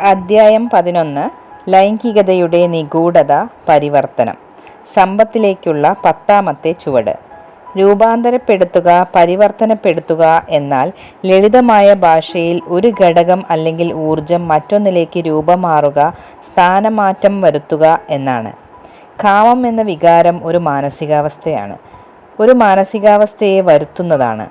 അധ്യായം 11 ലൈംഗികതയുടെ നിഗൂഢത പരിവർത്തനം. സമ്പത്തിലേക്കുള്ള 10ാമത്തെ ചുവട്. രൂപാന്തരപ്പെടുത്തുക, പരിവർത്തനപ്പെടുത്തുക എന്നാൽ ലളിതമായ ഭാഷയിൽ ഒരു ഘടകം അല്ലെങ്കിൽ ഊർജം മറ്റൊന്നിലേക്ക് രൂപമാറുക, സ്ഥാനമാറ്റം വരുത്തുക എന്നാണ്. കാമം എന്ന വികാരം ഒരു മാനസികാവസ്ഥയാണ്. ഒരു മാനസികാവസ്ഥയെ വരുത്തുന്നതാണ്.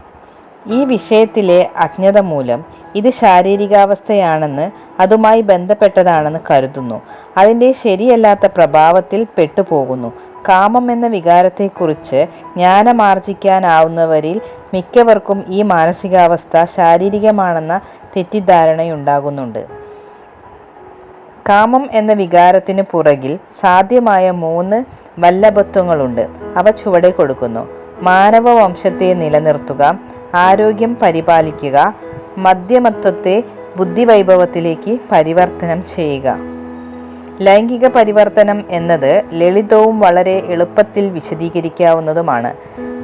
ഈ വിഷയത്തിലെ അജ്ഞത മൂലം ഇത് ശാരീരികാവസ്ഥയാണെന്ന് അതുമായി ബന്ധപ്പെട്ടതാണെന്ന് കരുതുന്നു. അതിൻ്റെ ശരിയല്ലാത്ത പ്രഭാവത്തിൽ പെട്ടുപോകുന്നു. കാമം എന്ന വികാരത്തെക്കുറിച്ച് ജ്ഞാനമാർജിക്കാനാവുന്നവരിൽ മിക്കവർക്കും ഈ മാനസികാവസ്ഥ ശാരീരികമാണെന്ന തെറ്റിദ്ധാരണയുണ്ടാകുന്നുണ്ട്. കാമം എന്ന വികാരത്തിന് പുറകിൽ സാധ്യമായ 3 വല്ലഭത്വങ്ങളുണ്ട്. അവ ചുവടെ കൊടുക്കുന്നു. മാനവ വംശത്തെ നിലനിർത്തുക, ആരോഗ്യം പരിപാലിക്കുക, മധ്യമത്വത്തെ ബുദ്ധിവൈഭവത്തിലേക്ക് പരിവർത്തനം ചെയ്യുക. ലൈംഗിക പരിവർത്തനം എന്നത് ലളിതവും വളരെ എളുപ്പത്തിൽ വിശദീകരിക്കാവുന്നതുമാണ്.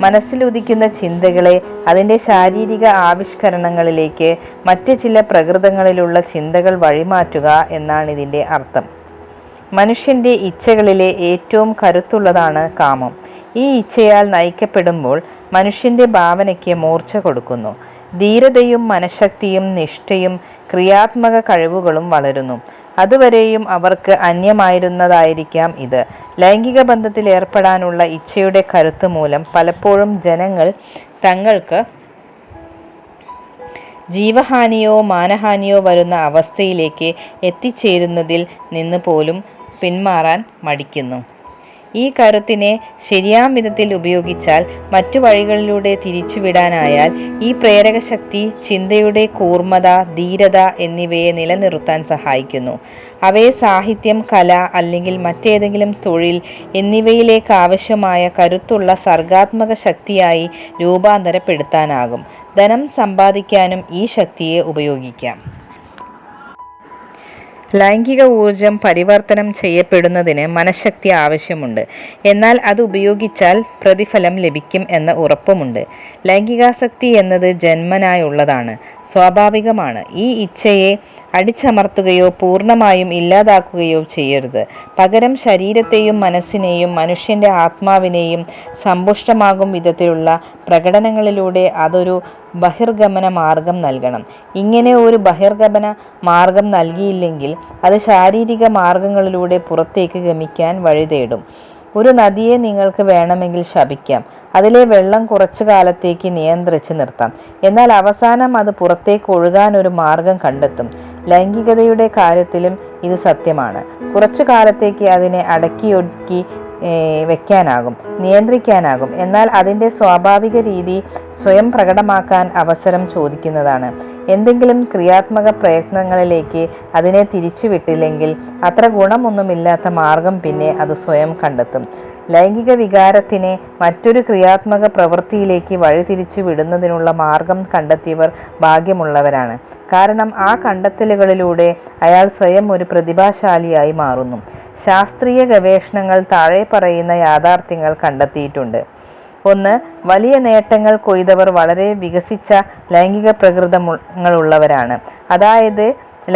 മനസ്സിലുദിക്കുന്ന ചിന്തകളെ അതിൻ്റെ ശാരീരിക ആവിഷ്കരണങ്ങളിലേക്ക് മറ്റ് ചില പ്രകൃതങ്ങളിലുള്ള ചിന്തകൾ വഴിമാറ്റുക എന്നാണ് ഇതിൻ്റെ അർത്ഥം. മനുഷ്യൻ്റെ ഇച്ഛകളിലെ ഏറ്റവും കരുത്തുള്ളതാണ് കാമം. ഈ ഇച്ഛയാൽ നയിക്കപ്പെടുമ്പോൾ മനുഷ്യൻ്റെ ഭാവനയ്ക്ക് മൂർച്ച കൊടുക്കുന്നു. ധീരതയും മനഃശക്തിയും നിഷ്ഠയും ക്രിയാത്മക കഴിവുകളും വളരുന്നു. അതുവരെയും അവർക്ക് അന്യമായിരുന്നതായിരിക്കാം ഇത്. ലൈംഗിക ബന്ധത്തിൽ ഏർപ്പെടാനുള്ള ഇച്ഛയുടെ കരുത്ത് മൂലം പലപ്പോഴും ജനങ്ങൾ തങ്ങൾക്ക് ജീവഹാനിയോ മാനഹാനിയോ വരുന്ന അവസ്ഥയിലേക്ക് എത്തിച്ചേരുന്നതിൽ നിന്ന് പോലും പിന്മാറാൻ മടിക്കുന്നു. ഈ കരുത്തിനെ ശരിയാം വിധത്തിൽ ഉപയോഗിച്ചാൽ മറ്റു വഴികളിലൂടെ തിരിച്ചുവിടാനായാൽ ഈ പ്രേരകശക്തി ചിന്തയുടെ കൂർമ്മത, ധീരത എന്നിവയെ നിലനിർത്താൻ സഹായിക്കുന്നു. അവയെ സാഹിത്യം, കല അല്ലെങ്കിൽ മറ്റേതെങ്കിലും തൊഴിൽ എന്നിവയിലേക്ക് ആവശ്യമായ കരുത്തുള്ള സർഗാത്മക ശക്തിയായി രൂപാന്തരപ്പെടുത്താനാകും. ധനം സമ്പാദിക്കാനും ഈ ശക്തിയെ ഉപയോഗിക്കാം. ലൈംഗിക ഊർജം പരിവർത്തനം ചെയ്യപ്പെടുന്നതിന് മനഃശക്തി ആവശ്യമുണ്ട്. എന്നാൽ അത് ഉപയോഗിച്ചാൽ പ്രതിഫലം ലഭിക്കും എന്ന ഉറപ്പുമുണ്ട്. ലൈംഗികാസക്തി എന്നത് ജന്മനായുള്ളതാണ്, സ്വാഭാവികമാണ്. ഈ ഇച്ഛയെ അടിച്ചമർത്തുകയോ പൂർണ്ണമായും ഇല്ലാതാക്കുകയോ ചെയ്യരുത്. പകരം ശരീരത്തെയും മനസ്സിനെയും മനുഷ്യൻ്റെ ആത്മാവിനെയും സമ്പുഷ്ടമാകും വിധത്തിലുള്ള പ്രകടനങ്ങളിലൂടെ അതൊരു ബഹിർഗമന മാർഗം നൽകണം. ഇങ്ങനെ ഒരു ബഹിർഗമന മാർഗം നൽകിയില്ലെങ്കിൽ അത് ശാരീരിക മാർഗങ്ങളിലൂടെ പുറത്തേക്ക് ഗമിക്കാൻ വഴിതേടും. ഒരു നദിയെ നിങ്ങൾക്ക് വേണമെങ്കിൽ ശപിക്കാം. അതിലെ വെള്ളം കുറച്ചു കാലത്തേക്ക് നിയന്ത്രിച്ച് നിർത്താം. എന്നാൽ അവസാനം അത് പുറത്തേക്ക് ഒഴുകാൻ ഒരു മാർഗം കണ്ടെത്തും. ലൈംഗികതയുടെ കാര്യത്തിലും ഇത് സത്യമാണ്. കുറച്ചു കാലത്തേക്ക് അതിനെ അടക്കിയൊതുക്കി വയ്ക്കാനാകും, നിയന്ത്രിക്കാനാകും. എന്നാൽ അതിൻ്റെ സ്വാഭാവിക രീതി സ്വയം പ്രകടമാക്കാൻ അവസരം ചോദിക്കുന്നതാണ്. എന്തെങ്കിലും ക്രിയാത്മക പ്രയത്നങ്ങളിലേക്ക് അതിനെ തിരിച്ചുവിട്ടില്ലെങ്കിൽ അത്ര ഗുണമൊന്നുമില്ലാത്ത മാർഗം പിന്നെ അത് സ്വയം കണ്ടെത്തും. ലൈംഗിക വികാരത്തിനെ മറ്റൊരു ക്രിയാത്മക പ്രവൃത്തിയിലേക്ക് വഴിതിരിച്ചു വിടുന്നതിനുള്ള മാർഗം കണ്ടെത്തിയവർ ഭാഗ്യമുള്ളവരാണ്. കാരണം ആ കണ്ടെത്തലുകളിലൂടെ അയാൾ സ്വയം ഒരു പ്രതിഭാശാലിയായി മാറുന്നു. ശാസ്ത്രീയ ഗവേഷണങ്ങൾ താഴെ പറയുന്ന യാഥാർത്ഥ്യങ്ങൾ കണ്ടെത്തിയിട്ടുണ്ട്. 1. വലിയ നേട്ടങ്ങൾ കൊയ്തവർ വളരെ വികസിച്ച ലൈംഗിക പ്രകൃതങ്ങളുള്ളവരാണ്. അതായത്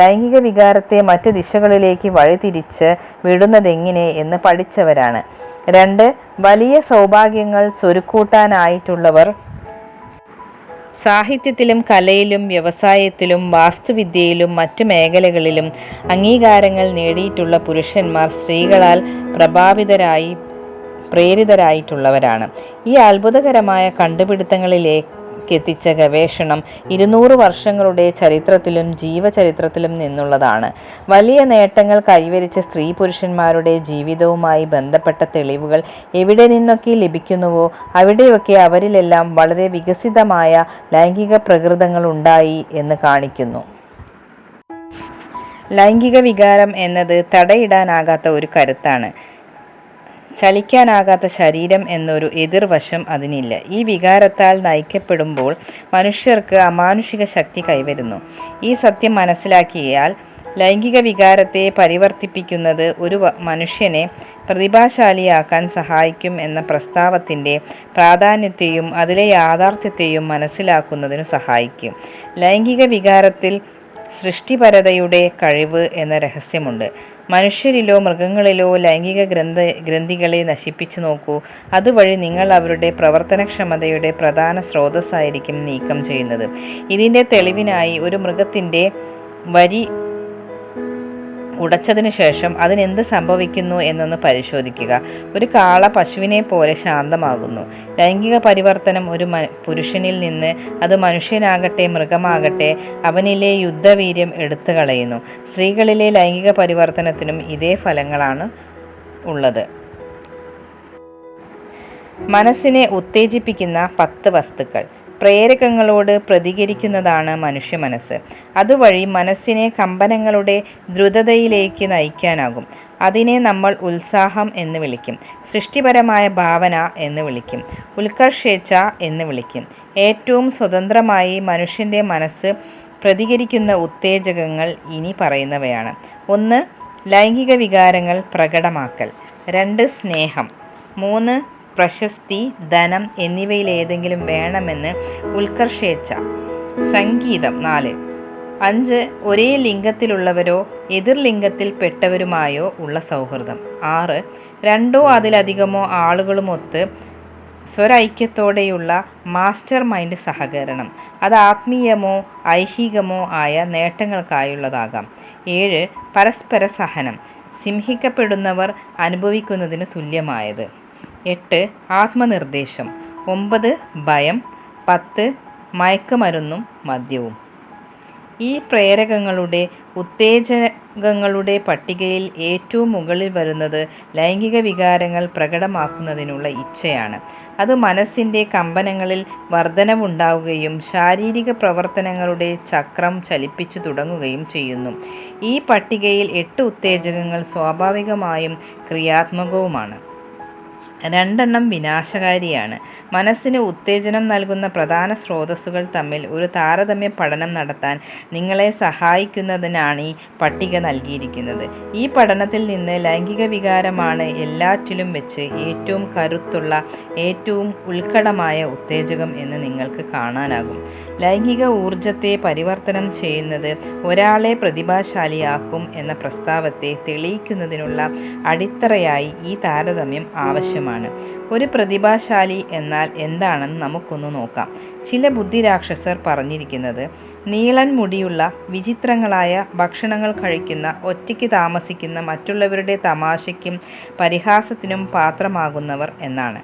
ലൈംഗിക വികാരത്തെ മറ്റ് ദിശകളിലേക്ക് വഴിതിരിച്ച് വിടുന്നതെങ്ങനെ എന്ന് പഠിച്ചവരാണ്. 2. വലിയ സൗഭാഗ്യങ്ങൾ സ്വരുക്കൂട്ടാനായിട്ടുള്ളവർ സാഹിത്യത്തിലും കലയിലും വ്യവസായത്തിലും വാസ്തുവിദ്യയിലും മറ്റു മേഖലകളിലും അംഗീകാരങ്ങൾ നേടിയിട്ടുള്ള പുരുഷന്മാർ സ്ത്രീകളാൽ പ്രേരിതരായിട്ടുള്ളവരാണ്. ഈ അത്ഭുതകരമായ കണ്ടുപിടുത്തങ്ങളിലേക്കെത്തിച്ച ഗവേഷണം 200 വർഷങ്ങളുടെ ചരിത്രത്തിലും ജീവചരിത്രത്തിലും നിന്നുള്ളതാണ്. വലിയ നേട്ടങ്ങൾ കൈവരിച്ച സ്ത്രീ പുരുഷന്മാരുടെ ജീവിതവുമായി ബന്ധപ്പെട്ട തെളിവുകൾ എവിടെ നിന്നൊക്കെ ലഭിക്കുന്നുവോ അവിടെയൊക്കെ അവരിലെല്ലാം വളരെ വികസിതമായ ലൈംഗിക പ്രകൃതങ്ങളുണ്ടായി എന്ന് കാണിക്കുന്നു. ലൈംഗിക വികാരം എന്നത് തടയിടാനാകാത്ത ഒരു കരുത്താണ്. ചലിക്കാനാകാത്ത ശരീരം എന്നൊരു എതിർവശം അതിനില്ല. ഈ വികാരത്താൽ നയിക്കപ്പെടുമ്പോൾ മനുഷ്യർക്ക് അമാനുഷിക ശക്തി കൈവരുന്നു. ഈ സത്യം മനസ്സിലാക്കിയാൽ ലൈംഗിക വികാരത്തെ പരിവർത്തിപ്പിക്കുന്നത് ഒരു മനുഷ്യനെ പ്രതിഭാശാലിയാക്കാൻ സഹായിക്കും എന്ന പ്രസ്താവത്തിൻ്റെ പ്രാധാന്യത്തെയും അതിലെ യാഥാർത്ഥ്യത്തെയും മനസ്സിലാക്കുന്നതിനു സഹായിക്കും. ലൈംഗിക വികാരത്തിൽ സൃഷ്ടിപരതയുടെ കഴിവ് എന്ന രഹസ്യമുണ്ട്. മനുഷ്യരിലോ മൃഗങ്ങളിലോ ലൈംഗിക ഗ്രന്ഥികളെ നശിപ്പിച്ചു നോക്കൂ. അതുവഴി നിങ്ങൾ അവരുടെ പ്രവർത്തനക്ഷമതയുടെ പ്രധാന സ്രോതസ്സായിരിക്കും നീക്കം ചെയ്യുന്നത്. ഇതിൻ്റെ തെളിവിനായി ഒരു മൃഗത്തിൻ്റെ വരി ഉടച്ചതിന് ശേഷം അതിനെന്ത് സംഭവിക്കുന്നു എന്നൊന്ന് പരിശോധിക്കുക. ഒരു കാള പശുവിനെ പോലെ ശാന്തമാകുന്നു. ലൈംഗിക പരിവർത്തനം ഒരു പുരുഷനിൽ നിന്ന്, അത് മനുഷ്യനാകട്ടെ മൃഗമാകട്ടെ, അവനിലെ യുദ്ധവീര്യം എടുത്തു കളയുന്നു. സ്ത്രീകളിലെ ലൈംഗിക പരിവർത്തനത്തിനും ഇതേ ഫലങ്ങളാണ് ഉള്ളത്. മനസ്സിനെ ഉത്തേജിപ്പിക്കുന്ന 10 വസ്തുക്കൾ. പ്രേരകങ്ങളോട് പ്രതികരിക്കുന്നതാണ് മനുഷ്യ മനസ്സ്. അതുവഴി മനസ്സിനെ കമ്പനങ്ങളുടെ ദ്രുതതയിലേക്ക് നയിക്കാനാകും. അതിനെ നമ്മൾ ഉത്സാഹം എന്ന് വിളിക്കും, സൃഷ്ടിപരമായ ഭാവന എന്ന് വിളിക്കും, ഉത്കർഷേച്ഛ എന്ന് വിളിക്കും. ഏറ്റവും സ്വതന്ത്രമായി മനുഷ്യൻ്റെ മനസ്സ് പ്രതികരിക്കുന്ന ഉത്തേജകങ്ങൾ ഇനി പറയുന്നവയാണ്. 1. ലൈംഗിക വികാരങ്ങൾ പ്രകടമാക്കൽ. 2. സ്നേഹം. 3. പ്രശസ്തി, ധനം എന്നിവയിലേതെങ്കിലും വേണമെന്ന് ഉത്കർഷേച്ഛ. സംഗീതം. 4. 5. ഒരേ ലിംഗത്തിലുള്ളവരോ എതിർ ലിംഗത്തിൽപ്പെട്ടവരുമായോ ഉള്ള സൗഹൃദം. 6. 2 അതിലധികമോ ആളുകളുമൊത്ത് സ്വരൈക്യത്തോടെയുള്ള മാസ്റ്റർ മൈൻഡ് സഹകരണം. അത് ആത്മീയമോ ഐഹികമോ ആയ നേട്ടങ്ങൾക്കായുള്ളതാകാം. 7. പരസ്പര സഹനം, സിംഹിക്കപ്പെടുന്നവർ അനുഭവിക്കുന്നതിന് തുല്യമായത്. 8. ആത്മനിർദ്ദേശം. 9. ഭയം. 10. മയക്കുമരുന്നും മദ്യവും. ഈ പ്രേരകങ്ങളുടെ ഉത്തേജകങ്ങളുടെ പട്ടികയിൽ ഏറ്റവും മുകളിൽ വരുന്നത് ലൈംഗിക വികാരങ്ങൾ പ്രകടമാക്കുന്നതിനുള്ള ഇച്ഛയാണ്. അത് മനസ്സിൻ്റെ കമ്പനങ്ങളിൽ വർധനവുണ്ടാവുകയും ശാരീരിക പ്രവർത്തനങ്ങളുടെ ചക്രം ചലിപ്പിച്ചു തുടങ്ങുകയും ചെയ്യുന്നു. ഈ പട്ടികയിൽ 8 ഉത്തേജകങ്ങൾ സ്വാഭാവികമായും ക്രിയാത്മകവുമാണ്. 2 വിനാശകാരിയാണ്. മനസ്സിന് ഉത്തേജനം നൽകുന്ന പ്രധാന സ്രോതസ്സുകൾ തമ്മിൽ ഒരു താരതമ്യ പഠനം നടത്താൻ നിങ്ങളെ സഹായിക്കുന്നതിനാണ് ഈ പട്ടിക നൽകിയിരിക്കുന്നത്. ഈ പഠനത്തിൽ നിന്ന് ലൈംഗിക വികാരമാണ് എല്ലാറ്റിലും വെച്ച് ഏറ്റവും കരുത്തുള്ള, ഏറ്റവും ഉത്കടമായ ഉത്തേജകം എന്ന് നിങ്ങൾക്ക് കാണാനാകും. ലൈംഗിക ഊർജത്തെ പരിവർത്തനം ചെയ്യുന്നത് ഒരാളെ പ്രതിഭാശാലിയാക്കും എന്ന പ്രസ്താവത്തെ തെളിയിക്കുന്നതിനുള്ള അടിത്തറയായി ഈ താരതമ്യം ആവശ്യമാണ്. ഒരു പ്രതിഭാശാലി എന്നാൽ എന്താണെന്ന് നമുക്കൊന്ന് നോക്കാം. ചില ബുദ്ധിരാക്ഷസർ പറഞ്ഞിരിക്കുന്നത് നീളൻ മുടിയുള്ള, വിചിത്രങ്ങളായ ഭക്ഷണങ്ങൾ കഴിക്കുന്ന, ഒറ്റയ്ക്ക് താമസിക്കുന്ന, മറ്റുള്ളവരുടെ തമാശയ്ക്കും പരിഹാസത്തിനും പാത്രമാകുന്നവർ എന്നാണ്.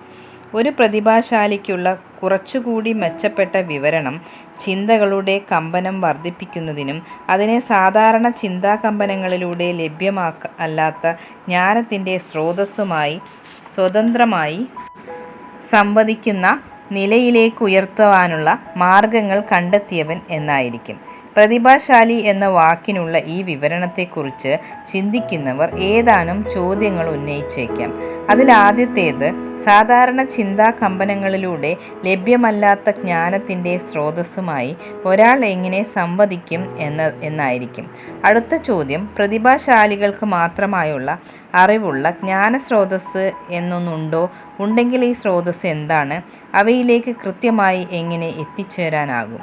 ഒരു പ്രതിഭാശാലിക്കുള്ള കുറച്ചുകൂടി മെച്ചപ്പെട്ട വിവരണം ചിന്തകളുടെ കമ്പനം വർദ്ധിപ്പിക്കുന്നതിനും അതിനെ സാധാരണ ചിന്താകമ്പനങ്ങളിലൂടെ അല്ലാത്ത ജ്ഞാനത്തിൻ്റെ സ്രോതസ്സുമായി സ്വതന്ത്രമായി സംവദിക്കുന്ന നിലയിലേക്കുയർത്തുവാനുള്ള മാർഗങ്ങൾ കണ്ടെത്തിയവൻ എന്നായിരിക്കും. പ്രതിഭാശാലി എന്ന വാക്കിനുള്ള ഈ വിവരണത്തെക്കുറിച്ച് ചിന്തിക്കുന്നവർ ഏതാനും ചോദ്യങ്ങൾ ഉന്നയിച്ചേക്കാം. അതിലാദ്യത്തേത് സാധാരണ ചിന്താകമ്പനങ്ങളിലൂടെ ലഭ്യമല്ലാത്ത ജ്ഞാനത്തിൻ്റെ സ്രോതസ്സുമായി ഒരാൾ എങ്ങനെ സംവദിക്കും എന്നായിരിക്കും. അടുത്ത ചോദ്യം പ്രതിഭാശാലികൾക്ക് മാത്രമായുള്ള അറിവുള്ള ജ്ഞാനസ്രോതസ്സ് എന്നൊന്നുണ്ടോ? ഉണ്ടെങ്കിൽ ഈ സ്രോതസ്സ് എന്താണ്? അവയിലേക്ക് കൃത്യമായി എങ്ങനെ എത്തിച്ചേരാനാകും?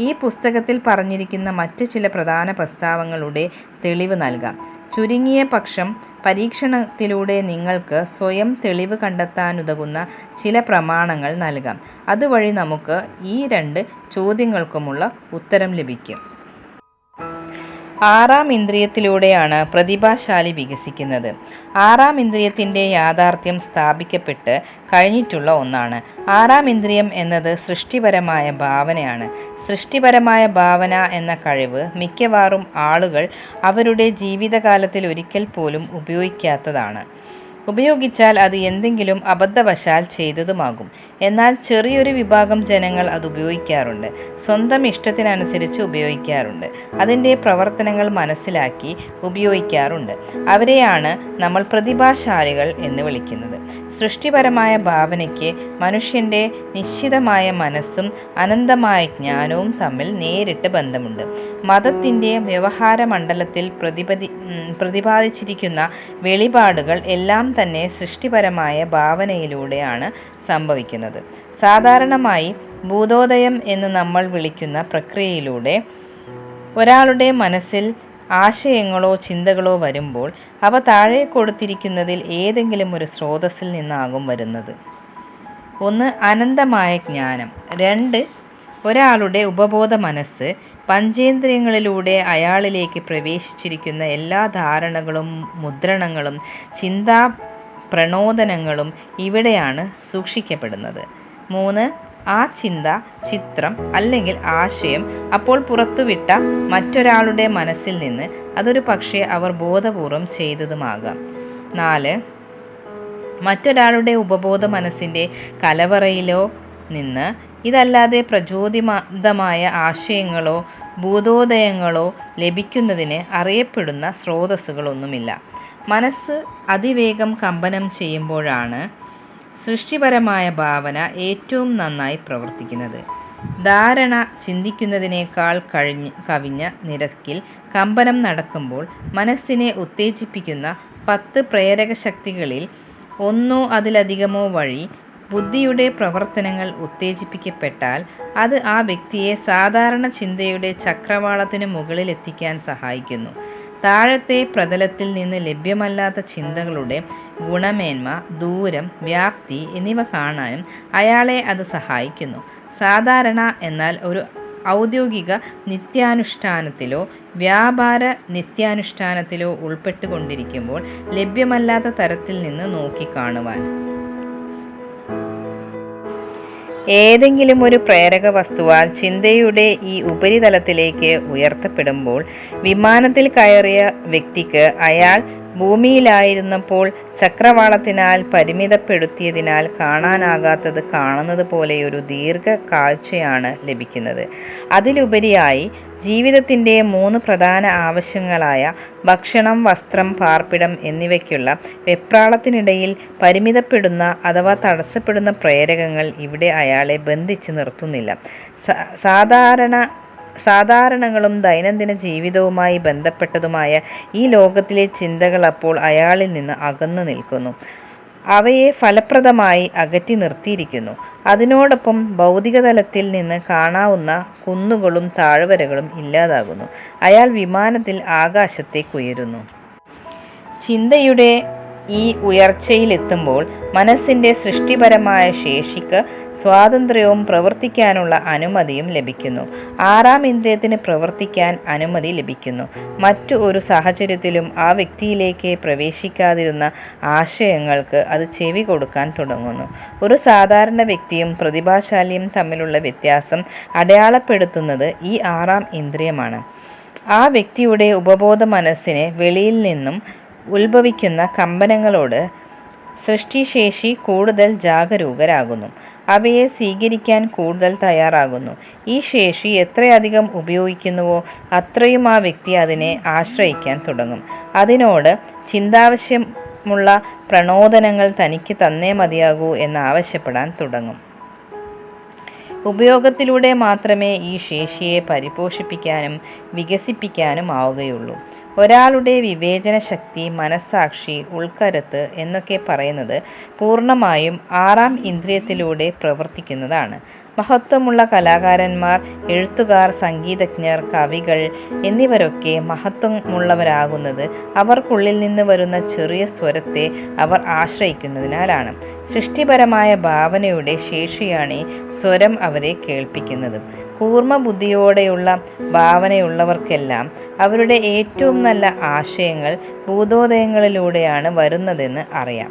ഈ പുസ്തകത്തിൽ പറഞ്ഞിരിക്കുന്ന മറ്റു ചില പ്രധാന പ്രസ്താവങ്ങളുടെ തെളിവ് നൽകാം. ചുരുങ്ങിയ പക്ഷം പരീക്ഷണത്തിലൂടെ നിങ്ങൾക്ക് സ്വയം തെളിവ് കണ്ടെത്താനുതകുന്ന ചില പ്രമാണങ്ങൾ നൽകാം. അതുവഴി നമുക്ക് ഈ 2 ചോദ്യങ്ങൾക്കുമുള്ള ഉത്തരം ലഭിക്കും. 6ാം ഇന്ദ്രിയത്തിലൂടെയാണ് പ്രതിഭാശാലി വികസിക്കുന്നത്. 6ാം ഇന്ദ്രിയത്തിൻ്റെ യാഥാർത്ഥ്യം സ്ഥാപിക്കപ്പെട്ട് കഴിഞ്ഞിട്ടുള്ള ഒന്നാണ്. 6ാം ഇന്ദ്രിയം എന്നത് സൃഷ്ടിപരമായ ഭാവനയാണ്. സൃഷ്ടിപരമായ ഭാവന എന്ന കഴിവ് മിക്കവാറും ആളുകൾ അവരുടെ ജീവിതകാലത്തിൽ ഒരിക്കൽ പോലും ഉപയോഗിക്കാത്തതാണ്. ഉപയോഗിച്ചാൽ അത് എന്തെങ്കിലും അബദ്ധവശാൽ ചെയ്തതുമാകും. എന്നാൽ ചെറിയൊരു വിഭാഗം ജനങ്ങൾ അത് ഉപയോഗിക്കാറുണ്ട്. സ്വന്തം ഇഷ്ടത്തിനനുസരിച്ച് ഉപയോഗിക്കാറുണ്ട്. അതിൻ്റെ പ്രവർത്തനങ്ങൾ മനസ്സിലാക്കി ഉപയോഗിക്കാറുണ്ട്. അവരെയാണ് നമ്മൾ പ്രതിഭാശാലികൾ എന്ന് വിളിക്കുന്നത്. സൃഷ്ടിപരമായ ഭാവനയ്ക്ക് മനുഷ്യൻ്റെ നിശ്ചിതമായ മനസ്സും അനന്തമായ ജ്ഞാനവും തമ്മിൽ നേരിട്ട് ബന്ധമുണ്ട്. മതത്തിൻ്റെ വ്യവഹാര മണ്ഡലത്തിൽ പ്രതിപാദിച്ചിരിക്കുന്ന വെളിപാടുകൾ എല്ലാം തന്നെ സൃഷ്ടിപരമായ ഭാവനയിലൂടെയാണ് സംഭവിക്കുന്നത്. സാധാരണമായി ഭൂതോദയം എന്ന് നമ്മൾ വിളിക്കുന്ന പ്രക്രിയയിലൂടെ ഒരാളുടെ മനസ്സിൽ ആശയങ്ങളോ ചിന്തകളോ വരുമ്പോൾ അവ താഴെ കൊടുത്തിരിക്കുന്നതിൽ ഏതെങ്കിലും ഒരു സ്രോതസ്സിൽ നിന്നാകും വരുന്നത്. 1. അനന്തമായ ജ്ഞാനം. 2. ഒരാളുടെ ഉപബോധ മനസ്സ്. പഞ്ചേന്ദ്രിയങ്ങളിലൂടെ അയാളിലേക്ക് പ്രവേശിച്ചിരിക്കുന്ന എല്ലാ ധാരണകളും മുദ്രണങ്ങളും ചിന്താ പ്രണോദനങ്ങളും ഇവിടെയാണ് സൂക്ഷിക്കപ്പെടുന്നത്. 3. ആ ചിന്ത, ചിത്രം അല്ലെങ്കിൽ ആശയം അപ്പോൾ പുറത്തുവിട്ട മറ്റൊരാളുടെ മനസ്സിൽ നിന്ന് അതൊരു പക്ഷേ അവർ ബോധപൂർവം ചെയ്തതുമാകാം. 4. മറ്റൊരാളുടെ ഉപബോധ മനസ്സിൻ്റെ കലവറയിലോ നിന്ന് ഇതല്ലാതെ പ്രചോദിതമായ ആശയങ്ങളോ ഭൂതോദയങ്ങളോ ലഭിക്കുന്നതിന് അറിയപ്പെടുന്ന സ്രോതസ്സുകളൊന്നുമില്ല. മനസ്സ് അതിവേഗം കമ്പനം ചെയ്യുമ്പോഴാണ് സൃഷ്ടിപരമായ ഭാവന ഏറ്റവും നന്നായി പ്രവർത്തിക്കുന്നത്. ധാരണ ചിന്തിക്കുന്നതിനേക്കാൾ കവിഞ്ഞ നിരക്കിൽ കമ്പനം നടക്കുമ്പോൾ മനസ്സിനെ ഉത്തേജിപ്പിക്കുന്ന 10 പ്രേരക ശക്തികളിൽ ഒന്നോ അതിലധികമോ വഴി ബുദ്ധിയുടെ പ്രവർത്തനങ്ങൾ ഉത്തേജിപ്പിക്കപ്പെട്ടാൽ അത് ആ വ്യക്തിയെ സാധാരണ ചിന്തയുടെ ചക്രവാളത്തിന് മുകളിലെത്തിക്കാൻ സഹായിക്കുന്നു. താഴത്തെ പ്രതലത്തിൽ നിന്ന് ലഭ്യമല്ലാത്ത ചിന്തകളുടെ ഗുണമേന്മ, ദൂരം, വ്യാപ്തി എന്നിവ കാണാനും അയാളെ അത് സഹായിക്കുന്നു. സാധാരണ എന്നാൽ ഒരു ഔദ്യോഗിക നിത്യാനുഷ്ഠാനത്തിലോ വ്യാപാര നിത്യാനുഷ്ഠാനത്തിലോ ഉൾപ്പെട്ടുകൊണ്ടിരിക്കുമ്പോൾ ലഭ്യമല്ലാത്ത തരത്തിൽ നിന്ന് നോക്കിക്കാണുവാൻ. ഏതെങ്കിലും ഒരു പ്രേരക വസ്തുവാൽ ചിന്തയുടെ ഈ ഉപരിതലത്തിലേക്ക് ഉയർത്തപ്പെടുമ്പോൾ വിമാനത്തിൽ കയറിയ വ്യക്തിക്ക് അയാൾ ഭൂമിയിലായിരുന്നപ്പോൾ ചക്രവാളത്തിനാൽ പരിമിതപ്പെടുത്തിയതിനാൽ കാണാനാകാത്തത് കാണുന്നത് പോലെയൊരു ദീർഘ കാഴ്ചയാണ് ലഭിക്കുന്നത്. അതിലുപരിയായി ജീവിതത്തിൻ്റെ 3 പ്രധാന ആവശ്യങ്ങളായ ഭക്ഷണം, വസ്ത്രം, പാർപ്പിടം എന്നിവയ്ക്കുള്ള വെപ്രാളത്തിനിടയിൽ പരിമിതപ്പെടുന്ന അഥവാ തടസ്സപ്പെടുന്ന പ്രേരകങ്ങൾ ഇവിടെ അയാളെ ബന്ധിച്ച് നിർത്തുന്നില്ല. സാധാരണങ്ങളും ദൈനംദിന ജീവിതവുമായി ബന്ധപ്പെട്ടതുമായ ഈ ലോകത്തിലെ ചിന്തകൾ അപ്പോൾ അയാളിൽ നിന്ന് അകന്നു നിൽക്കുന്നു. അവയെ ഫലപ്രദമായി അകറ്റി നിർത്തിയിരിക്കുന്നു. അതിനോടൊപ്പം ഭൗതികതലത്തിൽ നിന്ന് കാണാവുന്ന കുന്നുകളും താഴ്വരകളും ഇല്ലാതാകുന്നു. അയാൾ വിമാനത്തിൽ ആകാശത്തേക്കുയരുന്നു. ചിന്തയുടെ ഈ ഉയർച്ചയിലെത്തുമ്പോൾ മനസ്സിൻ്റെ സൃഷ്ടിപരമായ ശേഷിക്ക് സ്വാതന്ത്ര്യവും പ്രവർത്തിക്കാനുള്ള അനുമതിയും ലഭിക്കുന്നു. 6-ാം ഇന്ദ്രിയത്തിന് പ്രവർത്തിക്കാൻ അനുമതി ലഭിക്കുന്നു. മറ്റു ഒരു സാഹചര്യത്തിലും ആ വ്യക്തിയിലേക്ക് പ്രവേശിക്കാതിരുന്ന ആശയങ്ങൾക്ക് അത് ചെവി കൊടുക്കാൻ തുടങ്ങുന്നു. ഒരു സാധാരണ വ്യക്തിയും പ്രതിഭാശാലിയും തമ്മിലുള്ള വ്യത്യാസം അടയാളപ്പെടുത്തുന്നത് ഈ 6-ാം ഇന്ദ്രിയമാണ്. ആ വ്യക്തിയുടെ ഉപബോധ മനസ്സിനെ വെളിയിൽ നിന്നും ഉത്ഭവിക്കുന്ന കമ്പനങ്ങളോട് സൃഷ്ടിശേഷി കൂടുതൽ ജാഗരൂകരാകുന്നു. അവയെ സ്വീകരിക്കാൻ കൂടുതൽ തയ്യാറാകുന്നു. ഈ ശേഷി എത്രയധികം ഉപയോഗിക്കുന്നുവോ അത്രയും ആ വ്യക്തി അതിനെ ആശ്രയിക്കാൻ തുടങ്ങും. അതിനോട് ചിന്താവശ്യമുള്ള പ്രണോദനങ്ങൾ തനിക്ക് തന്നേ മതിയാകൂ എന്നാവശ്യപ്പെടാൻ തുടങ്ങും. ഉപയോഗത്തിലൂടെ മാത്രമേ ഈ ശേഷിയെ പരിപോഷിപ്പിക്കാനും വികസിപ്പിക്കാനും ആവുകയുള്ളൂ. ഒരാളുടെ വിവേചന ശക്തി, മനസ്സാക്ഷി, ഉൾക്കരുത്ത് എന്നൊക്കെ പറയുന്നത് പൂർണ്ണമായും 6-ാം ഇന്ദ്രിയത്തിലൂടെ പ്രവർത്തിക്കുന്നതാണ്. മഹത്വമുള്ള കലാകാരന്മാർ, എഴുത്തുകാർ, സംഗീതജ്ഞർ, കവികൾ എന്നിവരൊക്കെ മഹത്വമുള്ളവരാകുന്നത് അവർക്കുള്ളിൽ നിന്ന് വരുന്ന ചെറിയ സ്വരത്തെ അവർ ആശ്രയിക്കുന്നതിനാലാണ്. സൃഷ്ടിപരമായ ഭാവനയുടെ ശേഷിയാണ് സ്വരം അവരെ കേൾപ്പിക്കുന്നത്. കൂർമ്മ ബുദ്ധിയോടെയുള്ള ഭാവനയുള്ളവർക്കെല്ലാം അവരുടെ ഏറ്റവും നല്ല ആശയങ്ങൾ ഭൂതോദയങ്ങളിലൂടെയാണ് വരുന്നതെന്ന് അറിയാം.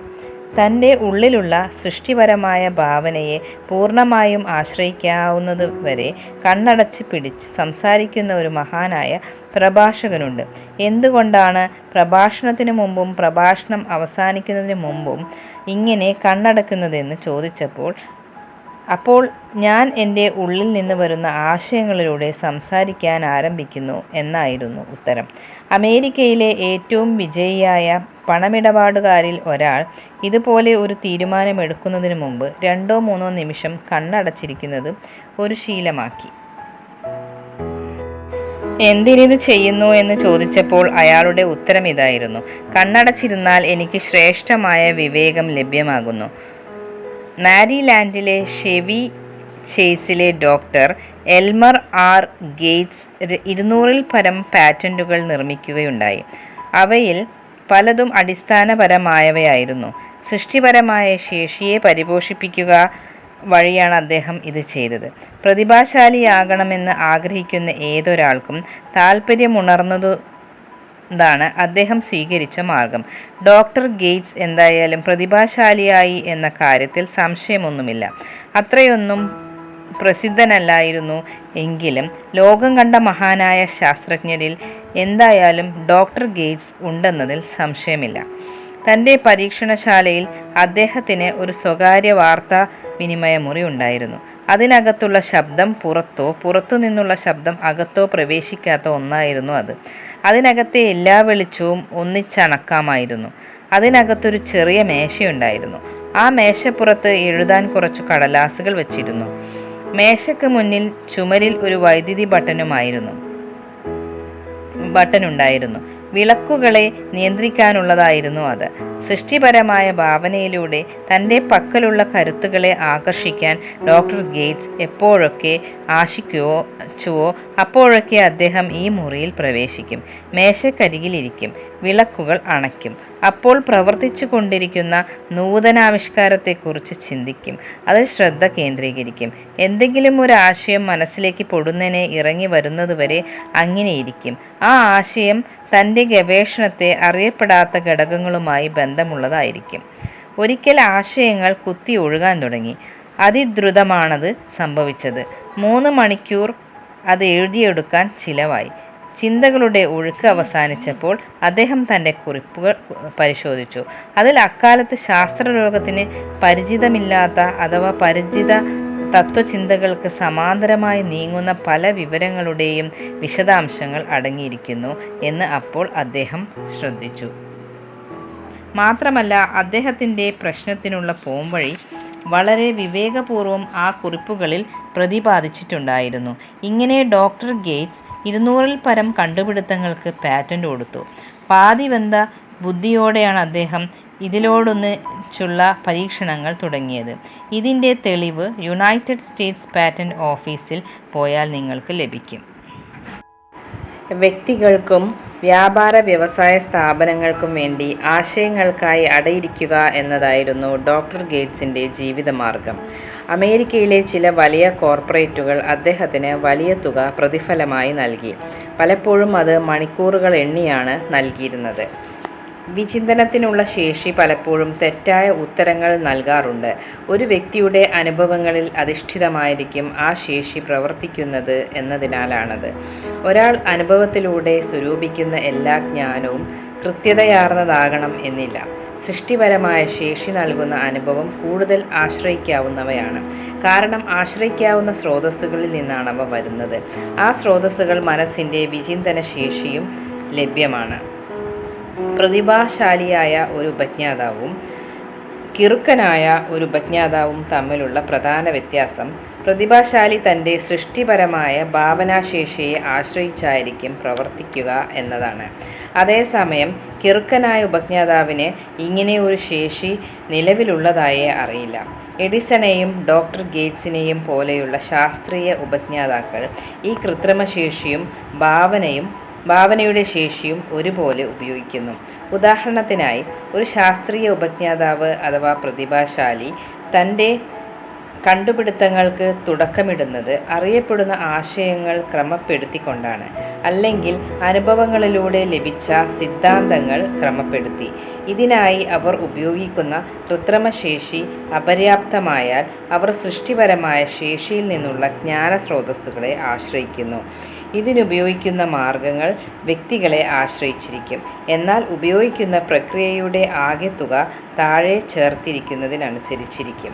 തൻ്റെ ഉള്ളിലുള്ള സൃഷ്ടിപരമായ ഭാവനയെ പൂർണ്ണമായും ആശ്രയിക്കാവുന്നതുവരെ കണ്ണടച്ച് പിടിച്ച് സംസാരിക്കുന്ന ഒരു മഹാനായ പ്രഭാഷകനുണ്ട്. എന്തുകൊണ്ടാണ് പ്രഭാഷണത്തിന് മുമ്പും പ്രഭാഷണം അവസാനിക്കുന്നതിന് മുമ്പും ഇങ്ങനെ കണ്ണടക്കുന്നതെന്ന് ചോദിച്ചപ്പോൾ അപ്പോൾ ഞാൻ എൻ്റെ ഉള്ളിൽ നിന്ന് വരുന്ന ആശയങ്ങളിലൂടെ സംസാരിക്കാൻ ആരംഭിക്കുന്നു എന്നായിരുന്നു ഉത്തരം. അമേരിക്കയിലെ ഏറ്റവും വിജയിയായ പണമിടപാടുകാരിൽ ഒരാൾ ഇതുപോലെ ഒരു തീരുമാനമെടുക്കുന്നതിന് മുമ്പ് 2-3 നിമിഷം കണ്ണടച്ചിരിക്കുന്നത് ഒരു ശീലമാക്കി. എന്തിനിത് ചെയ്യുന്നു എന്ന് ചോദിച്ചപ്പോൾ അയാളുടെ ഉത്തരം ഇതായിരുന്നു: കണ്ണടച്ചിരുന്നാൽ എനിക്ക് ശ്രേഷ്ഠമായ വിവേകം ലഭ്യമാകുന്നു. മാരിലാൻഡിലെ ഷെവി ചേസിലെ ഡോക്ടർ എൽമർ ആർ ഗേറ്റ്സ് 200-ൽ പരം പാറ്റന്റുകൾ നിർമ്മിക്കുകയുണ്ടായി. അവയിൽ പലതും അടിസ്ഥാനപരമായവയായിരുന്നു. സൃഷ്ടിപരമായ ശേഷിയെ പരിപോഷിപ്പിക്കുക വഴിയാണ് അദ്ദേഹം ഇത് ചെയ്തത്. പ്രതിഭാശാലിയാകണമെന്ന് ആഗ്രഹിക്കുന്ന ഏതൊരാൾക്കും താൽപ്പര്യമുണർന്നതാണ് അദ്ദേഹം സ്വീകരിച്ച മാർഗം. ഡോക്ടർ ഗേറ്റ്സ് എന്തായാലും പ്രതിഭാശാലിയായി എന്ന കാര്യത്തിൽ സംശയമൊന്നുമില്ല. അത്രയൊന്നും പ്രസിദ്ധനല്ലായിരുന്നു എങ്കിലും ലോകം കണ്ട മഹാനായ ശാസ്ത്രജ്ഞരിൽ എന്തായാലും ഡോക്ടർ ഗേറ്റ്സ് ഉണ്ടെന്നതിൽ സംശയമില്ല. തൻ്റെ പരീക്ഷണശാലയിൽ അദ്ദേഹത്തിന് ഒരു സ്വകാര്യ വാർത്താ വിനിമയ മുറി ഉണ്ടായിരുന്നു. അതിനകത്തുള്ള ശബ്ദം പുറത്തു നിന്നുള്ള ശബ്ദം അകത്തോ പ്രവേശിക്കാത്ത ഒന്നായിരുന്നു അത്. അതിനകത്തെ എല്ലാ വെളിച്ചവും ഒന്നിച്ചണക്കാമായിരുന്നു. അതിനകത്തൊരു ചെറിയ മേശയുണ്ടായിരുന്നു. ആ മേശപ്പുറത്ത് എഴുതാൻ കുറച്ചു കടലാസുകൾ വച്ചിരുന്നു. മേശയ്ക്ക് മുന്നിൽ ചുമരിൽ ഒരു വൈദ്യുതി ബട്ടനുണ്ടായിരുന്നു. വിളക്കുകളെ നിയന്ത്രിക്കാനുള്ളതായിരുന്നു അത്. സൃഷ്ടിപരമായ ഭാവനയിലൂടെ തൻ്റെ പക്കലുള്ള കരുത്തുകളെ ആകർഷിക്കാൻ ഡോക്ടർ ഗേറ്റ്സ് എപ്പോഴൊക്കെ ആശിച്ചുവോ അപ്പോഴൊക്കെ അദ്ദേഹം ഈ മുറിയിൽ പ്രവേശിക്കും. മേശക്കരികിലിരിക്കും. വിളക്കുകൾ അണയ്ക്കും. അപ്പോൾ പ്രവർത്തിച്ചു കൊണ്ടിരിക്കുന്ന നൂതനാവിഷ്കാരത്തെക്കുറിച്ച് ചിന്തിക്കും. അതിൽ ശ്രദ്ധ കേന്ദ്രീകരിക്കും. എന്തെങ്കിലും ഒരു ആശയം മനസ്സിലേക്ക് പൊടുന്നനെ ഇറങ്ങി വരുന്നതുവരെ അങ്ങനെയിരിക്കും. ആ ആശയം തൻ്റെ ഗവേഷണത്തെ അറിയപ്പെടാത്ത ഘടകങ്ങളുമായി ബന്ധമുള്ളതായിരിക്കും. ഒരിക്കൽ ആശയങ്ങൾ കുത്തി ഒഴുകാൻ തുടങ്ങി. അതിദ്രുതമാണത് സംഭവിച്ചത്. 3 മണിക്കൂർ അത് എഴുതിയെടുക്കാൻ ചിലവായി. ചിന്തകളുടെ ഒഴുക്ക് അവസാനിച്ചപ്പോൾ അദ്ദേഹം തൻ്റെ കുറിപ്പുകൾ പരിശോധിച്ചു. അതിൽ അക്കാലത്ത് ശാസ്ത്രലോകത്തിന് പരിചിതമില്ലാത്ത അഥവാ പരിചിത തത്വചിന്തകൾക്ക് സമാന്തരമായി നീങ്ങുന്ന പല വിവരങ്ങളുടെയും വിശദാംശങ്ങൾ അടങ്ങിയിരിക്കുന്നു എന്ന് അപ്പോൾ അദ്ദേഹം ശ്രദ്ധിച്ചു. മാത്രമല്ല അദ്ദേഹത്തിൻ്റെ പ്രശ്നത്തിനുള്ള പോംവഴി വളരെ വിവേകപൂർവം ആ കുറിപ്പുകളിൽ പ്രതിപാദിച്ചിട്ടുണ്ടായിരുന്നു. ഇങ്ങനെ ഡോക്ടർ ഗേറ്റ്സ് 200-ൽ പരം കണ്ടുപിടുത്തങ്ങൾക്ക് പാറ്റന്റ് കൊടുത്തു. പാതിവെന്ത ബുദ്ധിയോടെയാണ് അദ്ദേഹം ഇതിലോടൊന്നിച്ചുള്ള പരീക്ഷണങ്ങൾ തുടങ്ങിയത്. ഇതിൻ്റെ തെളിവ് യുണൈറ്റഡ് സ്റ്റേറ്റ്സ് പാറ്റന്റ് ഓഫീസിൽ പോയാൽ നിങ്ങൾക്ക് ലഭിക്കും. വ്യക്തികൾക്കും വ്യാപാര വ്യവസായ സ്ഥാപനങ്ങൾക്കും വേണ്ടി ആശയങ്ങൾക്കായി അടയിരിക്കുക എന്നതായിരുന്നു ഡോക്ടർ ഗേറ്റ്സിൻ്റെ ജീവിതമാർഗം. അമേരിക്കയിലെ ചില വലിയ കോർപ്പറേറ്റുകൾ അദ്ദേഹത്തിന് വലിയ തുക പ്രതിഫലമായി നൽകി. പലപ്പോഴും അത് മണിക്കൂറുകൾ എണ്ണിയാണ് നൽകിയിരുന്നത്. വിചിന്തനത്തിനുള്ള ശേഷി പലപ്പോഴും തെറ്റായ ഉത്തരങ്ങൾ നൽകാറുണ്ട്. ഒരു വ്യക്തിയുടെ അനുഭവങ്ങളിൽ അധിഷ്ഠിതമായിരിക്കും ആ ശേഷി പ്രവർത്തിക്കുന്നത് എന്നതിനാലാണത്. ഒരാൾ അനുഭവത്തിലൂടെ സ്വരൂപിക്കുന്ന എല്ലാ ജ്ഞാനവും കൃത്യതയാർന്നതാകണം എന്നില്ല. സൃഷ്ടിപരമായ ശേഷി നൽകുന്ന അനുഭവം കൂടുതൽ ആശ്രയിക്കാവുന്നവയാണ്. കാരണം ആശ്രയിക്കാവുന്ന സ്രോതസ്സുകളിൽ നിന്നാണ് അവ വരുന്നത്. ആ സ്രോതസ്സുകൾ മനസ്സിൻ്റെ വിചിന്തന ശേഷിയും ലഭ്യമാണ്. പ്രതിഭാശാലിയായ ഒരു ഉപജ്ഞാതാവും കിറുക്കനായ ഒരു ഉപജ്ഞാതാവും തമ്മിലുള്ള പ്രധാന വ്യത്യാസം പ്രതിഭാശാലി തൻ്റെ സൃഷ്ടിപരമായ ഭാവനാശേഷിയെ ആശ്രയിച്ചായിരിക്കും പ്രവർത്തിക്കുക എന്നതാണ്. അതേസമയം കിറുക്കനായ ഉപജ്ഞാതാവിന് ഇങ്ങനെ ഒരു ശേഷി നിലവിലുള്ളതായേ അറിയില്ല. എഡിസണെയും ഡോക്ടർ ഗേറ്റ്സിനെയും പോലെയുള്ള ശാസ്ത്രീയ ഉപജ്ഞാതാക്കൾ ഈ കൃത്രിമശേഷിയും ഭാവനയുടെ ശേഷിയും ഒരുപോലെ ഉപയോഗിക്കുന്നു. ഉദാഹരണത്തിനായി ഒരു ശാസ്ത്രീയ ഉപജ്ഞാതാവ് അഥവാ പ്രതിഭാശാലി തൻ്റെ കണ്ടുപിടുത്തങ്ങൾക്ക് തുടക്കമിടുന്നത് അറിയപ്പെടുന്ന ആശയങ്ങൾ ക്രമപ്പെടുത്തിക്കൊണ്ടാണ്, അല്ലെങ്കിൽ അനുഭവങ്ങളിലൂടെ ലഭിച്ച സിദ്ധാന്തങ്ങൾ ക്രമപ്പെടുത്തി. ഇതിനായി അവർ ഉപയോഗിക്കുന്ന കൃത്രിമശേഷി അപര്യാപ്തമായാൽ അവർ സൃഷ്ടിപരമായ ശേഷിയിൽ നിന്നുള്ള ജ്ഞാനസ്രോതസ്സുകളെ ആശ്രയിക്കുന്നു. ഇതിനുപയോഗിക്കുന്ന മാർഗങ്ങൾ വ്യക്തികളെ ആശ്രയിച്ചിരിക്കും. എന്നാൽ ഉപയോഗിക്കുന്ന പ്രക്രിയയുടെ ആകെത്തുക താഴെ ചേർത്തിരിക്കുന്നതിനനുസരിച്ചിരിക്കും.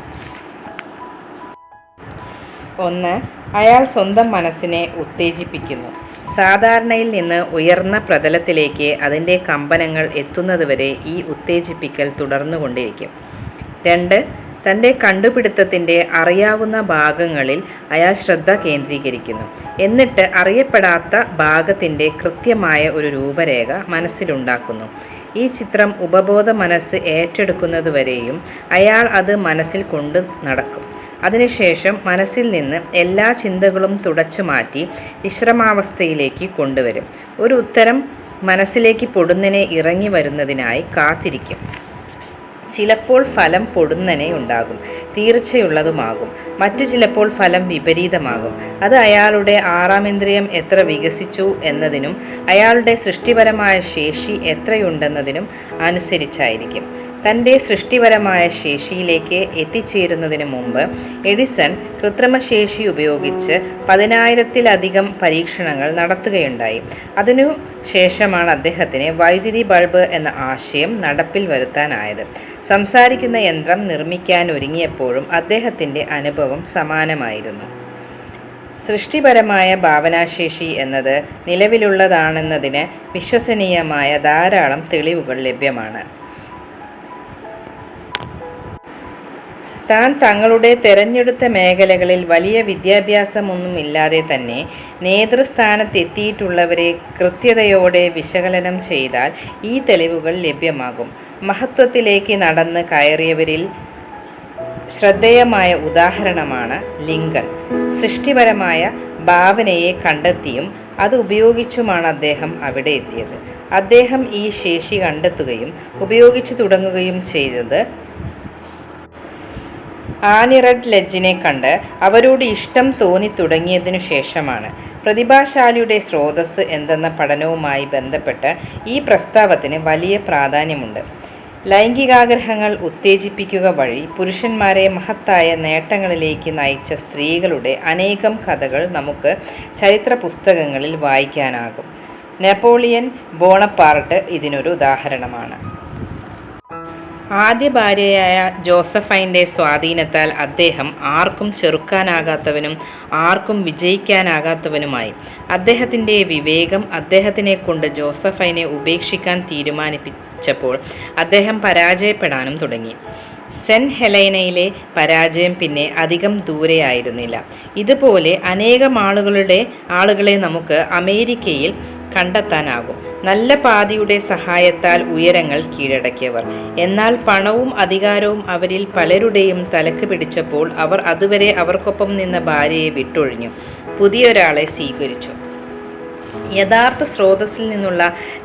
1. അയാൾ സ്വന്തം മനസ്സിനെ ഉത്തേജിപ്പിക്കുന്നു. സാധാരണയിൽ നിന്ന് ഉയർന്ന പ്രതലത്തിലേക്ക് അതിൻ്റെ കമ്പനങ്ങൾ എത്തുന്നതുവരെ ഈ ഉത്തേജിപ്പിക്കൽ തുടർന്നുകൊണ്ടിരിക്കും. 2. തൻ്റെ കണ്ടുപിടുത്തത്തിൻ്റെ അറിയാവുന്ന ഭാഗങ്ങളിൽ അയാൾ ശ്രദ്ധ കേന്ദ്രീകരിക്കുന്നു. എന്നിട്ട് അറിയപ്പെടാത്ത ഭാഗത്തിൻ്റെ കൃത്യമായ ഒരു രൂപരേഖ മനസ്സിലുണ്ടാക്കുന്നു. ഈ ചിത്രം ഉപബോധ മനസ്സ് ഏറ്റെടുക്കുന്നതുവരെയും അയാൾ അത് മനസ്സിൽ കൊണ്ട് നടക്കും. അതിനുശേഷം മനസ്സിൽ നിന്ന് എല്ലാ ചിന്തകളും തുടച്ചു മാറ്റി വിശ്രമാവസ്ഥയിലേക്ക് കൊണ്ടുവരും. ഒരു ഉത്തരം മനസ്സിലേക്ക് പൊടുന്നനെ ഇറങ്ങി വരുന്നതിനായി കാത്തിരിക്കും. ചിലപ്പോൾ ഫലം പൊടുന്നനെ ഉണ്ടാകും, തീർച്ചയുള്ളതുമാകും. മറ്റു ചിലപ്പോൾ ഫലം വിപരീതമാകും. അത് അയാളുടെ ആറാമിന്ദ്രിയം എത്ര വികസിച്ചു എന്നതിനും അയാളുടെ സൃഷ്ടിപരമായ ശേഷി എത്രയുണ്ടെന്നതിനും അനുസരിച്ചായിരിക്കും. തൻ്റെ സൃഷ്ടിപരമായ ശേഷിയിലേക്ക് എത്തിച്ചേരുന്നതിന് മുമ്പ് എഡിസൺ കൃത്രിമശേഷി ഉപയോഗിച്ച് 10,000-ത്തിലധികം പരീക്ഷണങ്ങൾ നടത്തുകയുണ്ടായി. അതിനു ശേഷമാണ് അദ്ദേഹത്തിന് വൈദ്യുതി ബൾബ് എന്ന ആശയം നടപ്പിൽ വരുത്താനായത്. സംസാരിക്കുന്ന യന്ത്രം നിർമ്മിക്കാനൊരുങ്ങിയപ്പോഴും അദ്ദേഹത്തിൻ്റെ അനുഭവം സമാനമായിരുന്നു. സൃഷ്ടിപരമായ ഭാവനാശേഷി എന്നത് നിലവിലുള്ളതാണെന്നതിന് വിശ്വസനീയമായ ധാരാളം തെളിവുകൾ ലഭ്യമാണ്. താൻ തങ്ങളുടെ തെരഞ്ഞെടുത്ത മേഖലകളിൽ വലിയ വിദ്യാഭ്യാസമൊന്നുമില്ലാതെ തന്നെ നേതൃസ്ഥാനത്തെത്തിയിട്ടുള്ളവരെ കൃത്യതയോടെ വിശകലനം ചെയ്താൽ ഈ തെളിവുകൾ ലഭ്യമാകും. മഹത്വത്തിലേക്ക് നടന്ന് കയറിയവരിൽ ശ്രദ്ധേയമായ ഉദാഹരണമാണ് ലിങ്കൺ. സൃഷ്ടിപരമായ ഭാവനയെ കണ്ടെത്തിയും അത് ഉപയോഗിച്ചുമാണ് അദ്ദേഹം അവിടെ എത്തിയത്. അദ്ദേഹം ഈ ശേഷി കണ്ടെത്തുകയും ഉപയോഗിച്ചു തുടങ്ങുകയും ചെയ്തത് ആനി റട്ട്ലെഡ്ജിനെ കണ്ട് അവരോട് ഇഷ്ടം തോന്നി തുടങ്ങിയതിനു ശേഷമാണ്. പ്രതിഭാശാലിയുടെ സ്രോതസ്സ് എന്തെന്ന പഠനവുമായി ബന്ധപ്പെട്ട് ഈ പ്രസ്താവത്തിന് വലിയ പ്രാധാന്യമുണ്ട്. ലൈംഗികാഗ്രഹങ്ങൾ ഉത്തേജിപ്പിക്കുക വഴി പുരുഷന്മാരെ മഹത്തായ നേട്ടങ്ങളിലേക്ക് നയിച്ച സ്ത്രീകളുടെ അനേകം കഥകൾ നമുക്ക് ചരിത്ര പുസ്തകങ്ങളിൽ വായിക്കാനാകും. നെപ്പോളിയൻ ബോണപ്പാർട്ട് ഇതിനൊരു ഉദാഹരണമാണ്. ആദ്യ ഭാര്യയായ ജോസഫൈൻ്റെ സ്വാധീനത്താൽ അദ്ദേഹം ആർക്കും ചെറുക്കാനാകാത്തവനും ആർക്കും വിജയിക്കാനാകാത്തവനുമായി. അദ്ദേഹത്തിൻ്റെ വിവേകം അദ്ദേഹത്തിനെ കൊണ്ട് ജോസഫൈനെ ഉപേക്ഷിക്കാൻ തീരുമാനിപ്പിച്ചപ്പോൾ അദ്ദേഹം പരാജയപ്പെടാനും തുടങ്ങി. സെൻറ്റ് ഹെലനയിലെ പരാജയം പിന്നെ അധികം ദൂരെയായിരുന്നില്ല. ഇതുപോലെ അനേകം ആളുകളെ നമുക്ക് അമേരിക്കയിൽ കണ്ടെത്താനാകും. നല്ല പാതിയുടെ സഹായത്താൽ ഉയരങ്ങൾ കീഴടക്കിയവർ. എന്നാൽ പണവും അധികാരവും അവരിൽ പലരുടെയും തലക്ക് പിടിച്ചപ്പോൾ അവർ അതുവരെ അവർക്കൊപ്പം നിന്ന ഭാര്യയെ വിട്ടൊഴിഞ്ഞു, പുതിയൊരാളെ സ്വീകരിച്ചു. യഥാർത്ഥ സ്രോതസ്സിൽ നിന്നുള്ള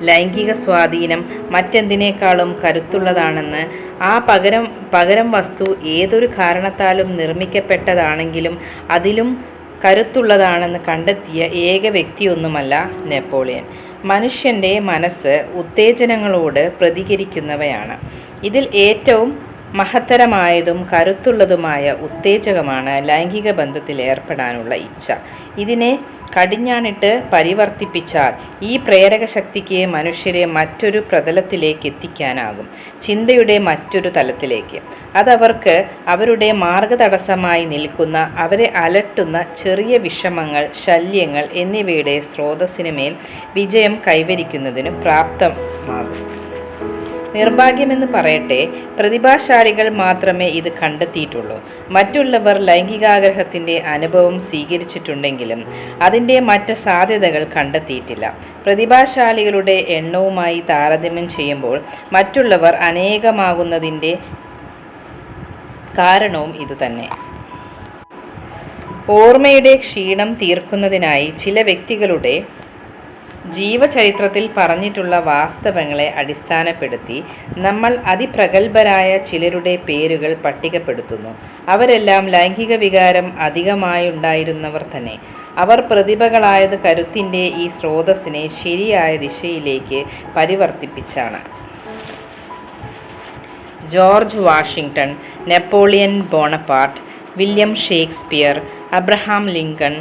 ലൈംഗിക സ്വാധീനം മറ്റെന്തിനേക്കാളും കരുത്തുള്ളതാണെന്ന്, ആ പകരം വസ്തു ഏതൊരു കാരണത്താലും നിർമ്മിക്കപ്പെട്ടതാണെങ്കിലും അതിലും കരുത്തുള്ളതാണെന്ന് കണ്ടെത്തിയ ഏക വ്യക്തിയൊന്നുമല്ല നെപ്പോളിയൻ. മനുഷ്യൻ്റെ മനസ്സ് ഉത്തേജനങ്ങളോട് പ്രതികരിക്കുന്നവയാണ്. ഇതിൽ ഏറ്റവും മഹത്തരമായതും കരുത്തുള്ളതുമായ ഉത്തേജകമാണ് ലൈംഗിക ബന്ധത്തിൽ ഏർപ്പെടാനുള്ള ഇച്ഛ. ഇതിനെ കടിഞ്ഞാണിട്ട് പരിവർത്തിപ്പിച്ചാൽ ഈ പ്രേരക ശക്തിക്ക് മനുഷ്യരെ മറ്റൊരു പ്രതലത്തിലേക്ക് എത്തിക്കാനാകും, ചിന്തയുടെ മറ്റൊരു തലത്തിലേക്ക്. അതവർക്ക് അവരുടെ മാർഗതടസ്സമായി നിൽക്കുന്ന, അവരെ അലട്ടുന്ന ചെറിയ വിഷമങ്ങൾ, ശല്യങ്ങൾ എന്നിവയുടെ സ്രോതസ്സിനുമേൽ വിജയം കൈവരിക്കുന്നതിന് പ്രാപ്തമാകും. നിർഭാഗ്യമെന്ന് പറയട്ടെ, പ്രതിഭാശാലികൾ മാത്രമേ ഇത് കണ്ടെത്തിയിട്ടുള്ളൂ. മറ്റുള്ളവർ ലൈംഗികാഗ്രഹത്തിൻ്റെ അനുഭവം സ്വീകരിച്ചിട്ടുണ്ടെങ്കിലും അതിൻ്റെ മറ്റ് സാധ്യതകൾ കണ്ടെത്തിയിട്ടില്ല. പ്രതിഭാശാലികളുടെ എണ്ണവുമായി താരതമ്യം ചെയ്യുമ്പോൾ മറ്റുള്ളവർ അനേകമാകുന്നതിൻ്റെ കാരണവും ഇതുതന്നെ. ഓർമ്മയുടെ ക്ഷീണം തീർക്കുന്നതിനായി ചില വ്യക്തികളുടെ ജീവചരിത്രത്തിൽ പറഞ്ഞിട്ടുള്ള വാസ്തവങ്ങളെ അടിസ്ഥാനപ്പെടുത്തി നമ്മൾ അതിപ്രഗത്ഭരായ ചിലരുടെ പേരുകൾ പട്ടികപ്പെടുത്തുന്നു. അവരെല്ലാം ലൈംഗിക വികാരം അധികമായുണ്ടായിരുന്നവർ തന്നെ. അവർ പ്രതിഭകളായത് കരുത്തിൻ്റെ ഈ സ്രോതസ്സിനെ ശരിയായ ദിശയിലേക്ക് പരിവർത്തിപ്പിച്ചാണ്. George Washington, Napoleon Bonaparte, William Shakespeare, Abraham Lincoln,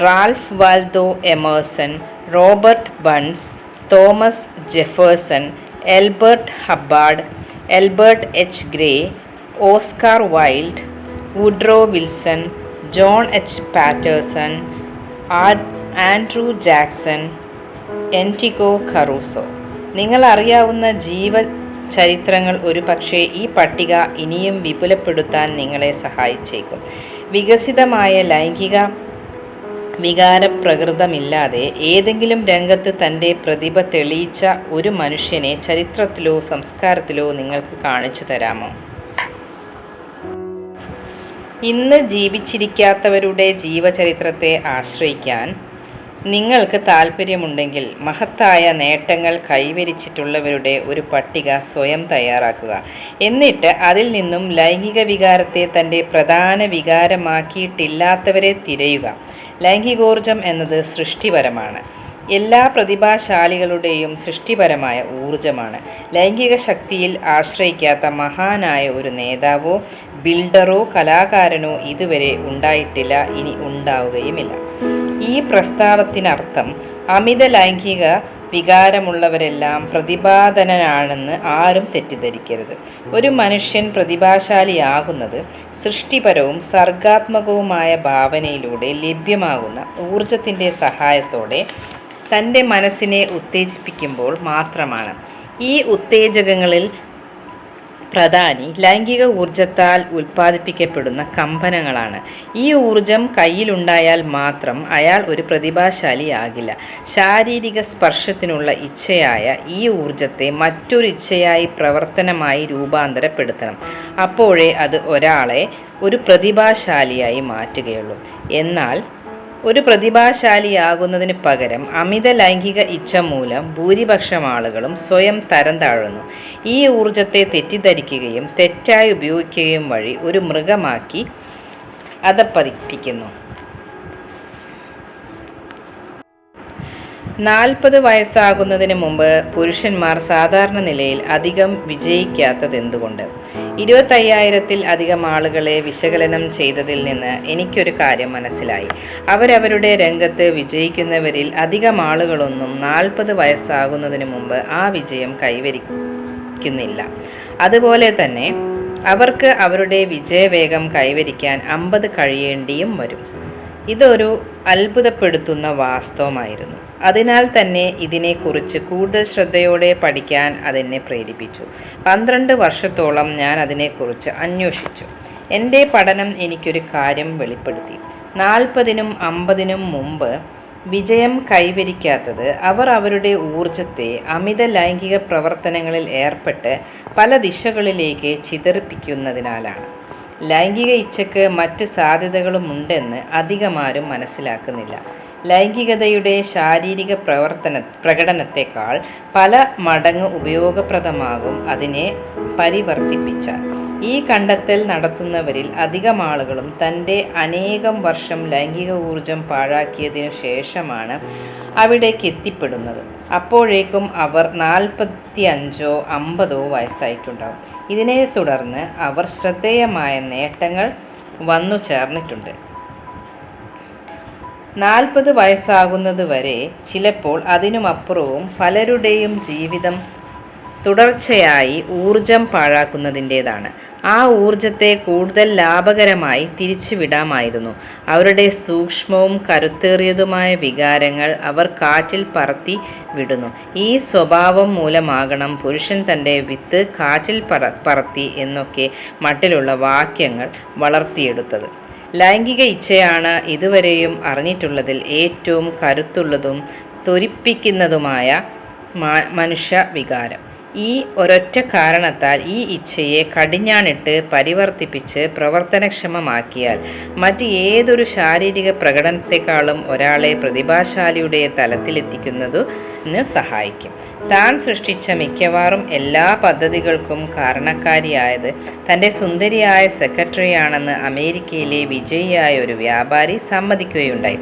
Ralph Waldo Emerson, Robert Burns, Thomas Jefferson, Elbert Hubbard, Elbert H Gray, Oscar Wilde, Woodrow Wilson, John H Patterson, Andrew Jackson, Enrico Caruso. നിങ്ങൾ അറിയാവുന്ന ജീവചരിത്രങ്ങൾ ഒരുപക്ഷെ ഈ പട്ടിക ഇനിയും വിപുലപ്പെടുത്താൻ നിങ്ങളെ സഹായിച്ചേക്കും. വികസിതമായ ലൈംഗിക വികാരപ്രകൃതമില്ലാതെ ഏതെങ്കിലും രംഗത്ത് തൻ്റെ പ്രതിഭ തെളിയിച്ച ഒരു മനുഷ്യനെ ചരിത്രത്തിലോ സംസ്കാരത്തിലോ നിങ്ങൾക്ക് കാണിച്ചു തരാമോ? ഇന്ന് ജീവിച്ചിരിക്കാത്തവരുടെ ജീവചരിത്രത്തെ ആശ്രയിക്കാൻ നിങ്ങൾക്ക് താൽപ്പര്യമുണ്ടെങ്കിൽ മഹത്തായ നേട്ടങ്ങൾ കൈവരിച്ചിട്ടുള്ളവരുടെ ഒരു പട്ടിക സ്വയം തയ്യാറാക്കുക. എന്നിട്ട് അതിൽ നിന്നും ലൈംഗിക വികാരത്തെ തൻ്റെ പ്രധാന വികാരമാക്കിയിട്ടില്ലാത്തവരെ തിരയുക. ലൈംഗികോർജം എന്നത് സൃഷ്ടിപരമാണ്. എല്ലാ പ്രതിഭാശാലികളുടെയും സൃഷ്ടിപരമായ ഊർജമാണ്. ലൈംഗിക ശക്തിയിൽ ആശ്രയിക്കാത്ത മഹാനായ ഒരു നേതാവോ ബിൽഡറോ കലാകാരനോ ഇതുവരെ ഉണ്ടായിട്ടില്ല, ഇനി ഉണ്ടാവുകയുമില്ല. ഈ പ്രസ്താവത്തിനർത്ഥം അമിത ലൈംഗിക വികാരമുള്ളവരെല്ലാം പ്രതിഭാധനനാണെന്ന് ആരും തെറ്റിദ്ധരിക്കരുത്. ഒരു മനുഷ്യൻ പ്രതിഭാശാലിയാകുന്നത് സൃഷ്ടിപരവും സർഗാത്മകവുമായ ഭാവനയിലൂടെ ലഭ്യമാകുന്ന ഊർജത്തിൻ്റെ സഹായത്തോടെ തൻ്റെ മനസ്സിനെ ഉത്തേജിപ്പിക്കുമ്പോൾ മാത്രമാണ്. ഈ ഉത്തേജകങ്ങളിൽ പ്രധാനി ലൈംഗിക ഊർജത്താൽ ഉൽപ്പാദിപ്പിക്കപ്പെടുന്ന കമ്പനങ്ങളാണ്. ഈ ഊർജം കയ്യിലുണ്ടായാൽ മാത്രം അയാൾ ഒരു പ്രതിഭാശാലിയാകില്ല. ശാരീരിക സ്പർശത്തിനുള്ള ഇച്ഛയായ ഈ ഊർജത്തെ മറ്റൊരു ഇച്ഛയായി പ്രവർത്തനമായി രൂപാന്തരപ്പെടുത്തണം. അപ്പോഴേ അത് ഒരാളെ ഒരു പ്രതിഭാശാലിയായി മാറ്റുകയുള്ളൂ. എന്നാൽ ഒരു പ്രതിഭാശാലിയാകുന്നതിന് പകരം അമിത ലൈംഗിക ഇച്ഛ മൂലം ഭൂരിപക്ഷം ആളുകളും സ്വയം തരം താഴുന്നു. ഈ ഊർജത്തെ തെറ്റിദ്ധരിക്കുകയും തെറ്റായി ഉപയോഗിക്കുകയും വഴി ഒരു മൃഗമാക്കി അധപ്പതിപ്പിക്കുന്നു. 40 വയസ്സാകുന്നതിന് മുമ്പ് പുരുഷന്മാർ സാധാരണ നിലയിൽ അധികം വിജയിക്കാത്തതെന്തുകൊണ്ട്? 25,000-ൽ അധികം ആളുകളെ വിശകലനം ചെയ്തതിൽ നിന്ന് എനിക്കൊരു കാര്യം മനസ്സിലായി. അവരവരുടെ രംഗത്ത് വിജയിക്കുന്നവരിൽ അധികം ആളുകളൊന്നും 40 വയസ്സാകുന്നതിന് മുമ്പ് ആ വിജയം കൈവരിക്കുന്നില്ല. അതുപോലെ തന്നെ അവർക്ക് അവരുടെ വിജയവേഗം കൈവരിക്കാൻ 50 കഴിയേണ്ടിയും വരും. ഇതൊരു അത്ഭുതപ്പെടുത്തുന്ന വാസ്തവമായിരുന്നു. അതിനാൽ തന്നെ ഇതിനെക്കുറിച്ച് കൂടുതൽ ശ്രദ്ധയോടെ പഠിക്കാൻ അതെന്നെ പ്രേരിപ്പിച്ചു. 12 വർഷത്തോളം ഞാൻ അതിനെക്കുറിച്ച് അന്വേഷിച്ചു. എൻ്റെ പഠനം എനിക്കൊരു കാര്യം വെളിപ്പെടുത്തി. 40-നും 50-നും മുമ്പ് വിജയം കൈവരിക്കാത്തത് അവർ അവരുടെ ഊർജത്തെ അമിത ലൈംഗിക പ്രവർത്തനങ്ങളിൽ ഏർപ്പെട്ട് പല ദിശകളിലേക്ക് ചിതറിപ്പിക്കുന്നതിനാലാണ്. ലൈംഗിക ഇച്ഛയ്ക്ക് മറ്റ് സാധ്യതകളുമുണ്ടെന്ന് അധികമാരും മനസ്സിലാക്കുന്നില്ല. ലൈംഗികതയുടെ ശാരീരിക പ്രകടനത്തെക്കാൾ പല മടങ്ങ് ഉപയോഗപ്രദമാകും അതിനെ പരിവർത്തിപ്പിച്ചാൽ. ഈ കണ്ടെത്തൽ നടത്തുന്നവരിൽ അധികം ആളുകളും തൻ്റെ അനേകം വർഷം ലൈംഗിക ഊർജം പാഴാക്കിയതിനു ശേഷമാണ് അവിടേക്ക് എത്തിപ്പെടുന്നത്. അപ്പോഴേക്കും അവർ 45-ഓ 50-ഓ വയസ്സായിട്ടുണ്ടാവും. ഇതിനെ തുടർന്ന് അവർ ശ്രദ്ധേയമായ നേട്ടങ്ങൾ വന്നു ചേർന്നിട്ടുണ്ട്. 40 വയസ്സാകുന്നത് വരെ, ചിലപ്പോൾ അതിനുമപ്പുറവും പലരുടെയും ജീവിതം തുടർച്ചയായി ഊർജം പാഴാക്കുന്നതിൻ്റേതാണ്. ആ ഊർജത്തെ കൂടുതൽ ലാഭകരമായി തിരിച്ചുവിടാമായിരുന്നു. അവരുടെ സൂക്ഷ്മവും കരുത്തേറിയതുമായ വികാരങ്ങൾ അവർ കാറ്റിൽ പറത്തി വിടുന്നു. ഈ സ്വഭാവം മൂലമാകണം പുരുഷൻ തൻ്റെ വിത്ത് കാറ്റിൽ പറത്തി എന്നൊക്കെ മട്ടിലുള്ള വാക്യങ്ങൾ വളർത്തിയെടുത്തത്. ലൈംഗിക ഇച്ഛയാണ് ഇതുവരെയും അറിഞ്ഞിട്ടുള്ളതിൽ ഏറ്റവും കരുത്തുള്ളതും ത്വരിപ്പിക്കുന്നതുമായ മനുഷ്യ വികാരം. ഈ ഒരൊറ്റ കാരണത്താൽ ഈ ഇച്ഛയെ കടിഞ്ഞാണിട്ട് പരിവർത്തിപ്പിച്ച് പ്രവർത്തനക്ഷമമാക്കിയാൽ മറ്റ് ഏതൊരു ശാരീരിക പ്രകടനത്തെക്കാളും ഒരാളെ പ്രതിഭാശാലിയുടെ തലത്തിലെത്തിക്കുന്നതിന് സഹായിക്കും. താൻ സൃഷ്ടിച്ച മിക്കവാറും എല്ലാ പദ്ധതികൾക്കും കാരണക്കാരിയായത് തൻ്റെ സുന്ദരിയായ സെക്രട്ടറിയാണെന്ന് അമേരിക്കയിലെ വിജയിയായ ഒരു വ്യാപാരി സമ്മതിക്കുകയുണ്ടായി.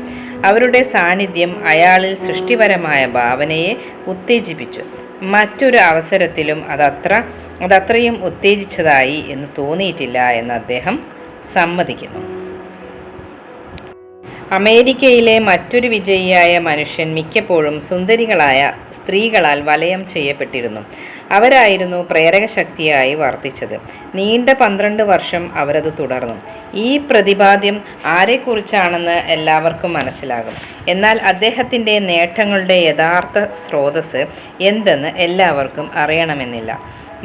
അവരുടെ സാന്നിധ്യം അയാളിൽ സൃഷ്ടിപരമായ ഭാവനയെ ഉത്തേജിപ്പിച്ചു. മറ്റൊരു അവസരത്തിലും അതത്രയും ഉത്തേജിച്ചതായി എന്ന് തോന്നിയിട്ടില്ല എന്ന് അദ്ദേഹം സമ്മതിക്കുന്നു. അമേരിക്കയിലെ മറ്റൊരു വിജയിയായ മനുഷ്യൻ മിക്കപ്പോഴും സുന്ദരികളായ സ്ത്രീകളാൽ വലയം ചെയ്യപ്പെട്ടിരുന്നു. അവരായിരുന്നു പ്രേരകശക്തിയായി വർത്തിച്ചത്. നീണ്ട 12 വർഷം അവരത് തുടർന്നു. ഈ പ്രതിപാദ്യം ആരെക്കുറിച്ചാണെന്ന് എല്ലാവർക്കും മനസ്സിലാകും. എന്നാൽ അദ്ദേഹത്തിൻ്റെ നേട്ടങ്ങളുടെ യഥാർത്ഥ സ്രോതസ്സ് എന്തെന്ന് എല്ലാവർക്കും അറിയണമെന്നില്ല.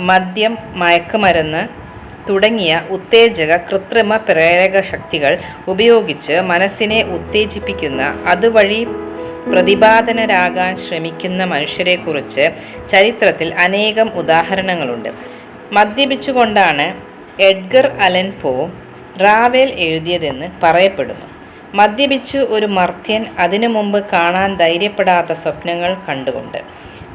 മദ്യം, മയക്കുമരുന്ന് തുടങ്ങിയ ഉത്തേജക കൃത്രിമ പ്രേരക ശക്തികൾ ഉപയോഗിച്ച് മനസ്സിനെ ഉത്തേജിപ്പിക്കുന്ന, അതുവഴി പ്രതിപാദനരാകാൻ ശ്രമിക്കുന്ന മനുഷ്യരെക്കുറിച്ച് ചരിത്രത്തിൽ അനേകം ഉദാഹരണങ്ങളുണ്ട്. മദ്യപിച്ചുകൊണ്ടാണ് എഡ്ഗർ അലൻ പോ റാവേൽ എഴുതിയതെന്ന് പറയപ്പെടുന്നു. മദ്യപിച്ചു ഒരു മർത്യൻ അതിനു മുമ്പ് കാണാൻ ധൈര്യപ്പെടാത്ത സ്വപ്നങ്ങൾ കണ്ടുകൊണ്ട്.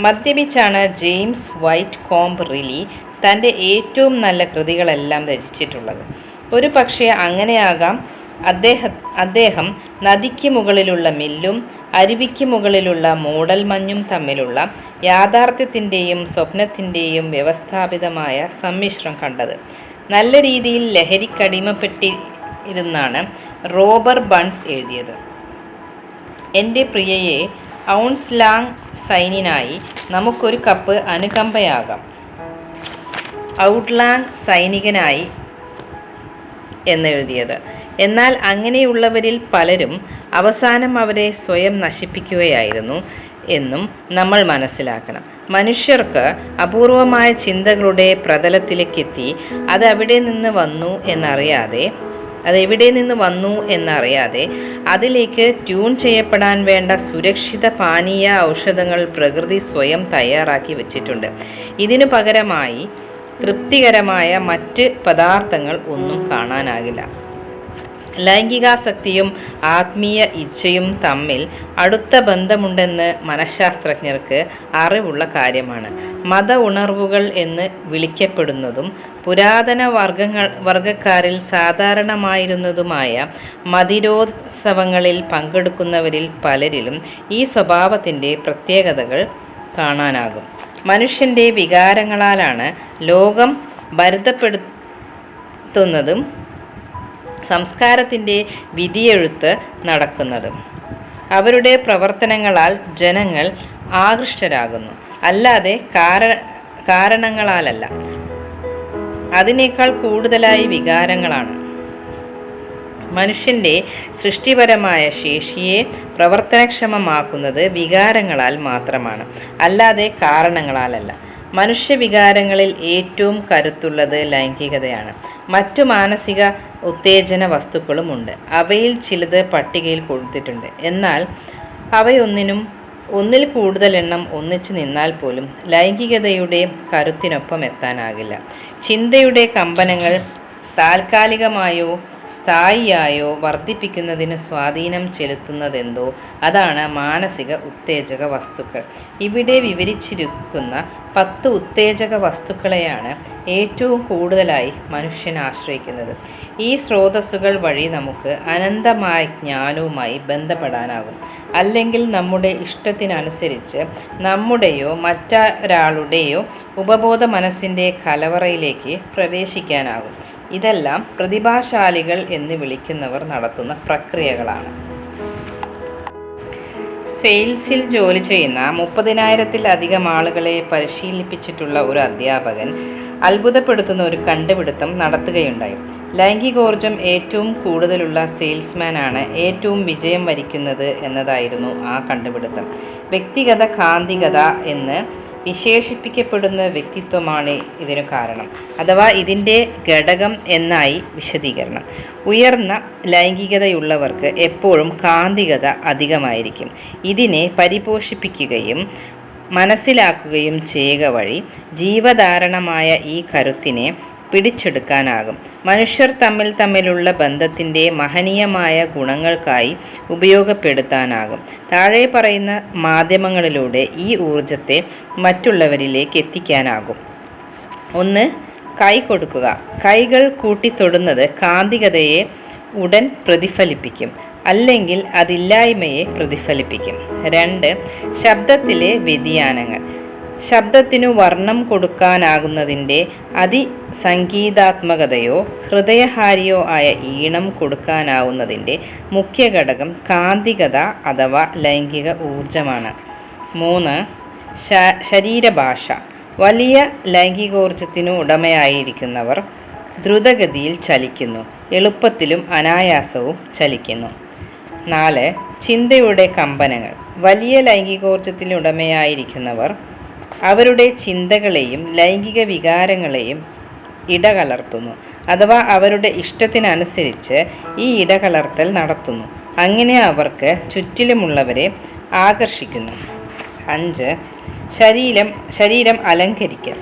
മദ്യപിച്ചാണ് ജെയിംസ് വൈറ്റ് കോംബ് റിലി തൻ്റെ ഏറ്റവും നല്ല കൃതികളെല്ലാം രചിച്ചിട്ടുള്ളത്. ഒരു പക്ഷേ അങ്ങനെയാകാം അദ്ദേഹം നദിക്ക് മുകളിലുള്ള മില്ലും അരുവിക്ക് മുകളിലുള്ള മൂടൽമഞ്ഞും തമ്മിലുള്ള യാഥാർത്ഥ്യത്തിൻ്റെയും സ്വപ്നത്തിൻ്റെയും വ്യവസ്ഥാപിതമായ സമ്മിശ്രം കണ്ടത്. നല്ല രീതിയിൽ ലഹരിക്കടിമപ്പെട്ടിരുന്നാണ് റോബർ ബൺസ് എഴുതിയത്. എൻ്റെ പ്രിയയെ, ഔൺസ് ലാങ് സൈനിനായി നമുക്കൊരു കപ്പ് അനുകമ്പയാകാം. ഔട്ട്ലാങ് സൈനികനായി എന്നെഴുതിയത്. എന്നാൽ അങ്ങനെയുള്ളവരിൽ പലരും അവസാനം അവരെ സ്വയം നശിപ്പിക്കുകയായിരുന്നു എന്നും നമ്മൾ മനസ്സിലാക്കണം. മനുഷ്യർക്ക് അപൂർവമായ ചിന്തകളുടെ പ്രതലത്തിലേക്കെത്തി അതെവിടെ നിന്ന് വന്നു എന്നറിയാതെ അതിലേക്ക് ട്യൂൺ ചെയ്യപ്പെടാൻ വേണ്ട സുരക്ഷിത പാനീയ ഔഷധങ്ങൾ പ്രകൃതി സ്വയം തയ്യാറാക്കി വച്ചിട്ടുണ്ട്. ഇതിനു പകരമായി തൃപ്തികരമായ മറ്റ് പദാർത്ഥങ്ങൾ ഒന്നും കാണാനാകില്ല. ലൈംഗികാസക്തിയും ആത്മീയ ഇച്ഛയും തമ്മിൽ അടുത്ത ബന്ധമുണ്ടെന്ന് മനഃശാസ്ത്രജ്ഞർക്ക് അറിവുള്ള കാര്യമാണ്. മത ഉണർവുകൾ എന്ന് വിളിക്കപ്പെടുന്നതും പുരാതന വർഗക്കാരിൽ സാധാരണമായിരുന്നതുമായ മതിരോത്സവങ്ങളിൽ പങ്കെടുക്കുന്നവരിൽ പലരിലും ഈ സ്വഭാവത്തിൻ്റെ പ്രത്യേകതകൾ കാണാനാകും. മനുഷ്യൻ്റെ വികാരങ്ങളാലാണ് ലോകം ഭരിതപ്പെടുത്തുന്നതും സംസ്കാരത്തിൻ്റെ വിധിയെഴുത്ത് നടക്കുന്നതും. അവരുടെ പ്രവർത്തനങ്ങളാൽ ജനങ്ങൾ ആകൃഷ്ടരാകുന്നു, അല്ലാതെ കാരണങ്ങളാലല്ല. അതിനേക്കാൾ കൂടുതലായി വികാരങ്ങളാണ്. മനുഷ്യൻ്റെ സൃഷ്ടിപരമായ ശേഷിയെ പ്രവർത്തനക്ഷമമാക്കുന്നത് വികാരങ്ങളാൽ മാത്രമാണ്, അല്ലാതെ കാരണങ്ങളാലല്ല. മനുഷ്യവികാരങ്ങളിൽ ഏറ്റവും കരുത്തുള്ളത് ലൈംഗികതയാണ്. മറ്റു മാനസിക ഉത്തേജന വസ്തുക്കളുമുണ്ട്. അവയിൽ ചിലത് പട്ടികയിൽ കൊടുത്തിട്ടുണ്ട്. എന്നാൽ ഒന്നിൽ കൂടുതൽ എണ്ണം ഒന്നിച്ചു നിന്നാൽ പോലും ലൈംഗികതയുടെ കരുത്തിനൊപ്പം എത്താനാകില്ല. ചിന്തയുടെ കമ്പനങ്ങൾ താൽക്കാലികമായോ സ്ഥായിയായോ വർദ്ധിപ്പിക്കുന്നതിന് സ്വാധീനം ചെലുത്തുന്നതെന്തോ അതാണ് മാനസിക ഉത്തേജക വസ്തുക്കൾ. ഇവിടെ വിവരിച്ചിരിക്കുന്ന 10 ഉത്തേജക വസ്തുക്കളെയാണ് ഏറ്റവും കൂടുതലായി മനുഷ്യൻ ആശ്രയിക്കുന്നത്. ഈ സ്രോതസ്സുകൾ വഴി നമുക്ക് അനന്തമായ ജ്ഞാനവുമായി ബന്ധപ്പെടാനാകും. അല്ലെങ്കിൽ നമ്മുടെ ഇഷ്ടത്തിനനുസരിച്ച് നമ്മുടെയോ മറ്റൊരാളുടെയോ ഉപബോധ മനസ്സിൻ്റെ കലവറയിലേക്ക് പ്രവേശിക്കാനാകും. ഇതെല്ലാം പ്രതിഭാശാലികൾ എന്ന് വിളിക്കുന്നവർ നടത്തുന്ന പ്രക്രിയകളാണ്. സെയിൽസിൽ ജോലി ചെയ്യുന്ന 30,000-ത്തിലധികം ആളുകളെ പരിശീലിപ്പിച്ചിട്ടുള്ള ഒരു അധ്യാപകൻ അത്ഭുതപ്പെടുത്തുന്ന ഒരു കണ്ടുപിടുത്തം നടത്തുകയുണ്ടായി. ലൈംഗികോർജം ഏറ്റവും കൂടുതലുള്ള സെയിൽസ്മാനാണ് ഏറ്റവും വിജയം വരിക്കുന്നത് എന്നതായിരുന്നു ആ കണ്ടുപിടുത്തം. വ്യക്തിഗത കാന്തികത എന്ന് വിശേഷിപ്പിക്കപ്പെടുന്ന വ്യക്തിത്വമാണ് ഇതിനു കാരണം, അഥവാ ഇതിൻ്റെ ഘടകം എന്നായി വിശദീകരണം. ഉയർന്ന ലൈംഗികതയുള്ളവർക്ക് എപ്പോഴും കാന്തികത അധികമായിരിക്കും. ഇതിനെ പരിപോഷിപ്പിക്കുകയും മനസ്സിലാക്കുകയും ചെയ്യുക വഴി ജീവധാരണമായ ഈ കരുത്തിനെ പിടിച്ചെടുക്കാനാകും. മനുഷ്യർ തമ്മിലുള്ള ബന്ധത്തിൻ്റെ മഹനീയമായ ഗുണങ്ങൾക്കായി ഉപയോഗപ്പെടുത്താനാകും. താഴെ പറയുന്ന മാധ്യമങ്ങളിലൂടെ ഈ ഊർജത്തെ മറ്റുള്ളവരിലേക്ക് എത്തിക്കാനാകും. 1. കൈ കൊടുക്കുക. കൈകൾ കൂട്ടിത്തൊടുന്നത് കാന്തികതയെ ഉടൻ പ്രതിഫലിപ്പിക്കും, അല്ലെങ്കിൽ അതില്ലായ്മയെ പ്രതിഫലിപ്പിക്കും. 2. ശബ്ദത്തിലെ വ്യതിയാനങ്ങൾ. ശബ്ദത്തിനു വർണ്ണം കൊടുക്കാനാകുന്നതിൻ്റെ അതിസംഗീതാത്മകതയോ ഹൃദയഹാരിയോ ആയ ഈണം കൊടുക്കാനാവുന്നതിൻ്റെ മുഖ്യ ഘടകം കാന്തികത അഥവാ ലൈംഗിക ഊർജമാണ്. 3. ശരീരഭാഷ. വലിയ ലൈംഗികോർജത്തിനു ഉടമയായിരിക്കുന്നവർ ദ്രുതഗതിയിൽ ചലിക്കുന്നു, എളുപ്പത്തിലും അനായാസവും ചലിക്കുന്നു. 4. ചിന്തയുടെ കമ്പനങ്ങൾ. വലിയ ലൈംഗികോർജത്തിനുടമയായിരിക്കുന്നവർ അവരുടെ ചിന്തകളെയും ലൈംഗിക വികാരങ്ങളെയും ഇടകലർത്തുന്നു, അഥവാ അവരുടെ ഇഷ്ടത്തിനനുസരിച്ച് ഈ ഇടകലർത്തൽ നടത്തുന്നു. അങ്ങനെ അവർക്ക് ചുറ്റിലുമുള്ളവരെ ആകർഷിക്കുന്നു. 5. ശരീരം അലങ്കരിക്കൽ.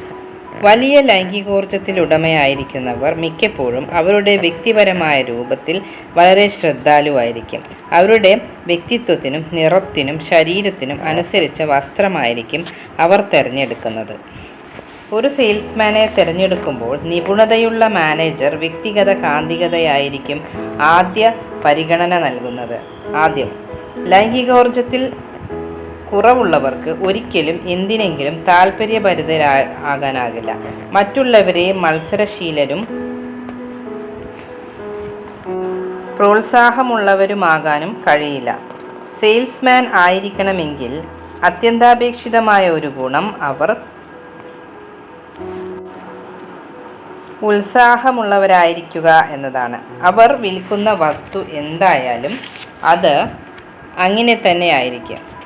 വലിയ ലൈംഗികോർജ്ജത്തിലുടമയായിരിക്കുന്നവർ മിക്കപ്പോഴും അവരുടെ വ്യക്തിപരമായ രൂപത്തിൽ വളരെ ശ്രദ്ധാലുവായിരിക്കും. അവരുടെ വ്യക്തിത്വത്തിനും നിറത്തിനും ശരീരത്തിനും അനുസരിച്ച വസ്ത്രമായിരിക്കും അവർ തിരഞ്ഞെടുക്കുന്നത്. ഒരു സെയിൽസ്മാനെ തിരഞ്ഞെടുക്കുമ്പോൾ നിപുണതയുള്ള മാനേജർ വ്യക്തിഗത കാന്തികതയായിരിക്കും ആദ്യ പരിഗണന നൽകുന്നത്. ലൈംഗികോർജ്ജത്തിൽ കുറവുള്ളവർക്ക് ഒരിക്കലും എന്തിനെങ്കിലും താല്പര്യഭരിതരാകാനാകില്ല. മറ്റുള്ളവരെ മത്സരശീലരും പ്രോത്സാഹമുള്ളവരുമാകാനും കഴിയില്ല. സെയിൽസ്മാൻ ആയിരിക്കണമെങ്കിൽ അത്യന്താപേക്ഷിതമായ ഒരു ഗുണം അവർ ഉത്സാഹമുള്ളവരായിരിക്കുക എന്നതാണ്. അവർ വിൽക്കുന്ന വസ്തു എന്തായാലും അത് അങ്ങനെ തന്നെ ആയിരിക്കും.